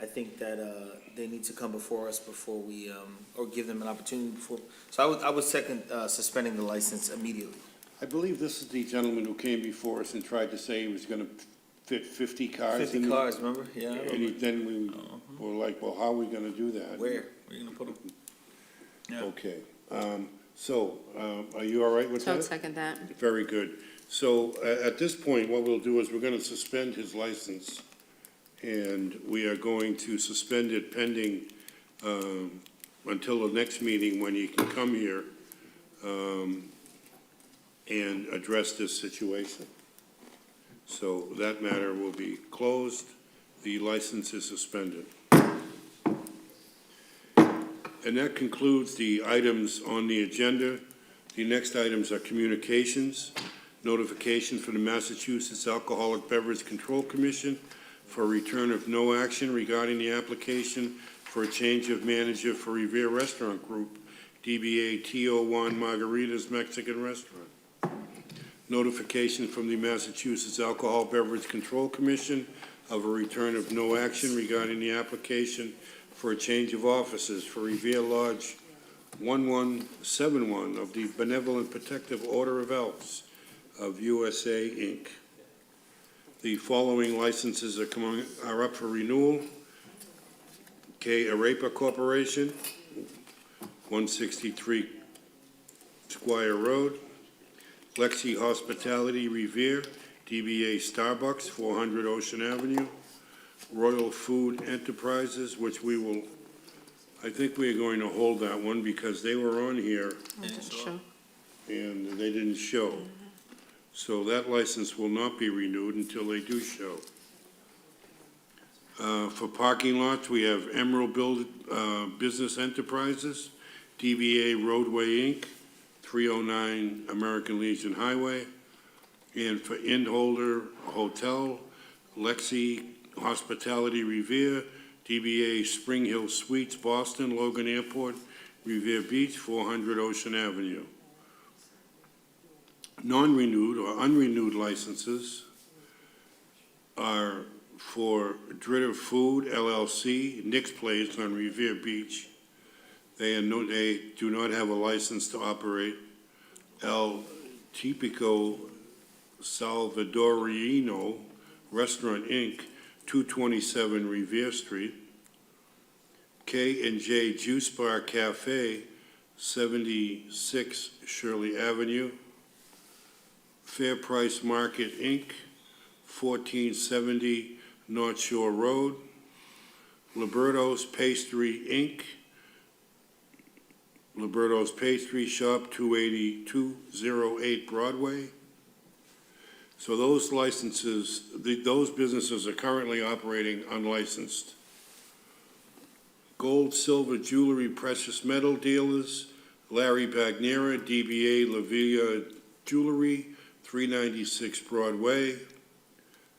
I think that they need to come before us before we, or give them an opportunity before. So I would second suspending the license immediately. I believe this is the gentleman who came before us and tried to say he was gonna fit 50 cars. 50 in cars, remember? Yeah, I And remember. then we were like, well, how are we gonna do that? Where are you gonna put them? Yeah. Okay, so, are you all right with So I'll that? second that. Very good. So, at this point, what we'll do is we're gonna suspend his license, and we are going to suspend it pending, until the next meeting when he can come here, and address this situation. So that matter will be closed. The license is suspended. And that concludes the items on the agenda. The next items are communications, notification from the Massachusetts Alcoholic Beverage Control Commission for return of no action regarding the application for a change of manager for Revere Restaurant Group, DBA TO1 Margaritas Mexican Restaurant. Notification from the Massachusetts Alcohol Beverage Control Commission of a return of no action regarding the application for a change of offices for Revere Lodge 1171 of the Benevolent Protective Order of Elks of USA, Inc. The following licenses are up for renewal. K. Arepa Corporation, 163 Squire Road. Lexi Hospitality Revere, DBA Starbucks, 400 Ocean Avenue. Royal Food Enterprises, which we will, I think we are going to hold that one because they were on here and they didn't show. So that license will not be renewed until they do show. For parking lots, we have Emerald Business Enterprises, DBA Roadway Inc., 309 American Legion Highway. And for Innholder Hotel, Lexi Hospitality Revere, DBA Spring Hill Suites, Boston, Logan Airport, Revere Beach, 400 Ocean Avenue. Non-renewed or unrenewed licenses are for Dritter Food LLC, Nick's Place on Revere Beach. They do not have a license to operate. El Tipico Salvadorino Restaurant, Inc., 227 Revere Street. K&J Juice Bar Cafe, 76 Shirley Avenue. Fair Price Market, Inc., 1470 North Shore Road. Liberto's Pastry, Inc., Liberto's Pastry Shop, 208 Broadway. So those licenses, those businesses are currently operating unlicensed. Gold, silver, jewelry, precious metal dealers, Larry Bagnera, DBA La Villa Jewelry, 396 Broadway.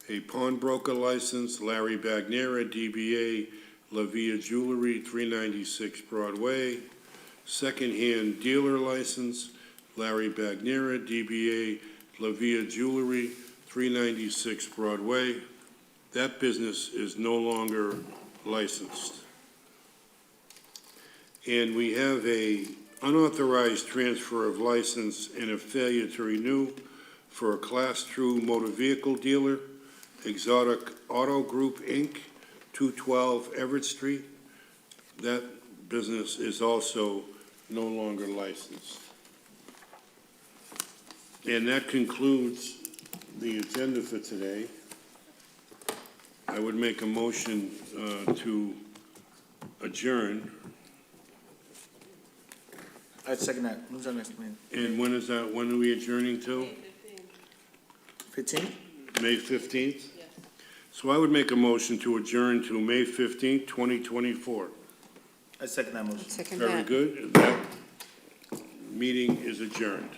A pawnbroker license, Larry Bagnera, DBA La Villa Jewelry, 396 Broadway. Secondhand dealer license, Larry Bagnera, DBA La Villa Jewelry, 396 Broadway. That business is no longer licensed. And we have a unauthorized transfer of license and a failure to renew for a Class 2 motor vehicle dealer, Exotic Auto Group, Inc., 212 Everett Street. That business is also no longer licensed. And that concludes the agenda for today. I would make a motion to adjourn. I'd second that. When's our next meeting? And when is that, when are we adjourning to? 15th? May 15th? So I would make a motion to adjourn to May 15th, 2024. I'd second that motion. Second Very that. good. That meeting is adjourned.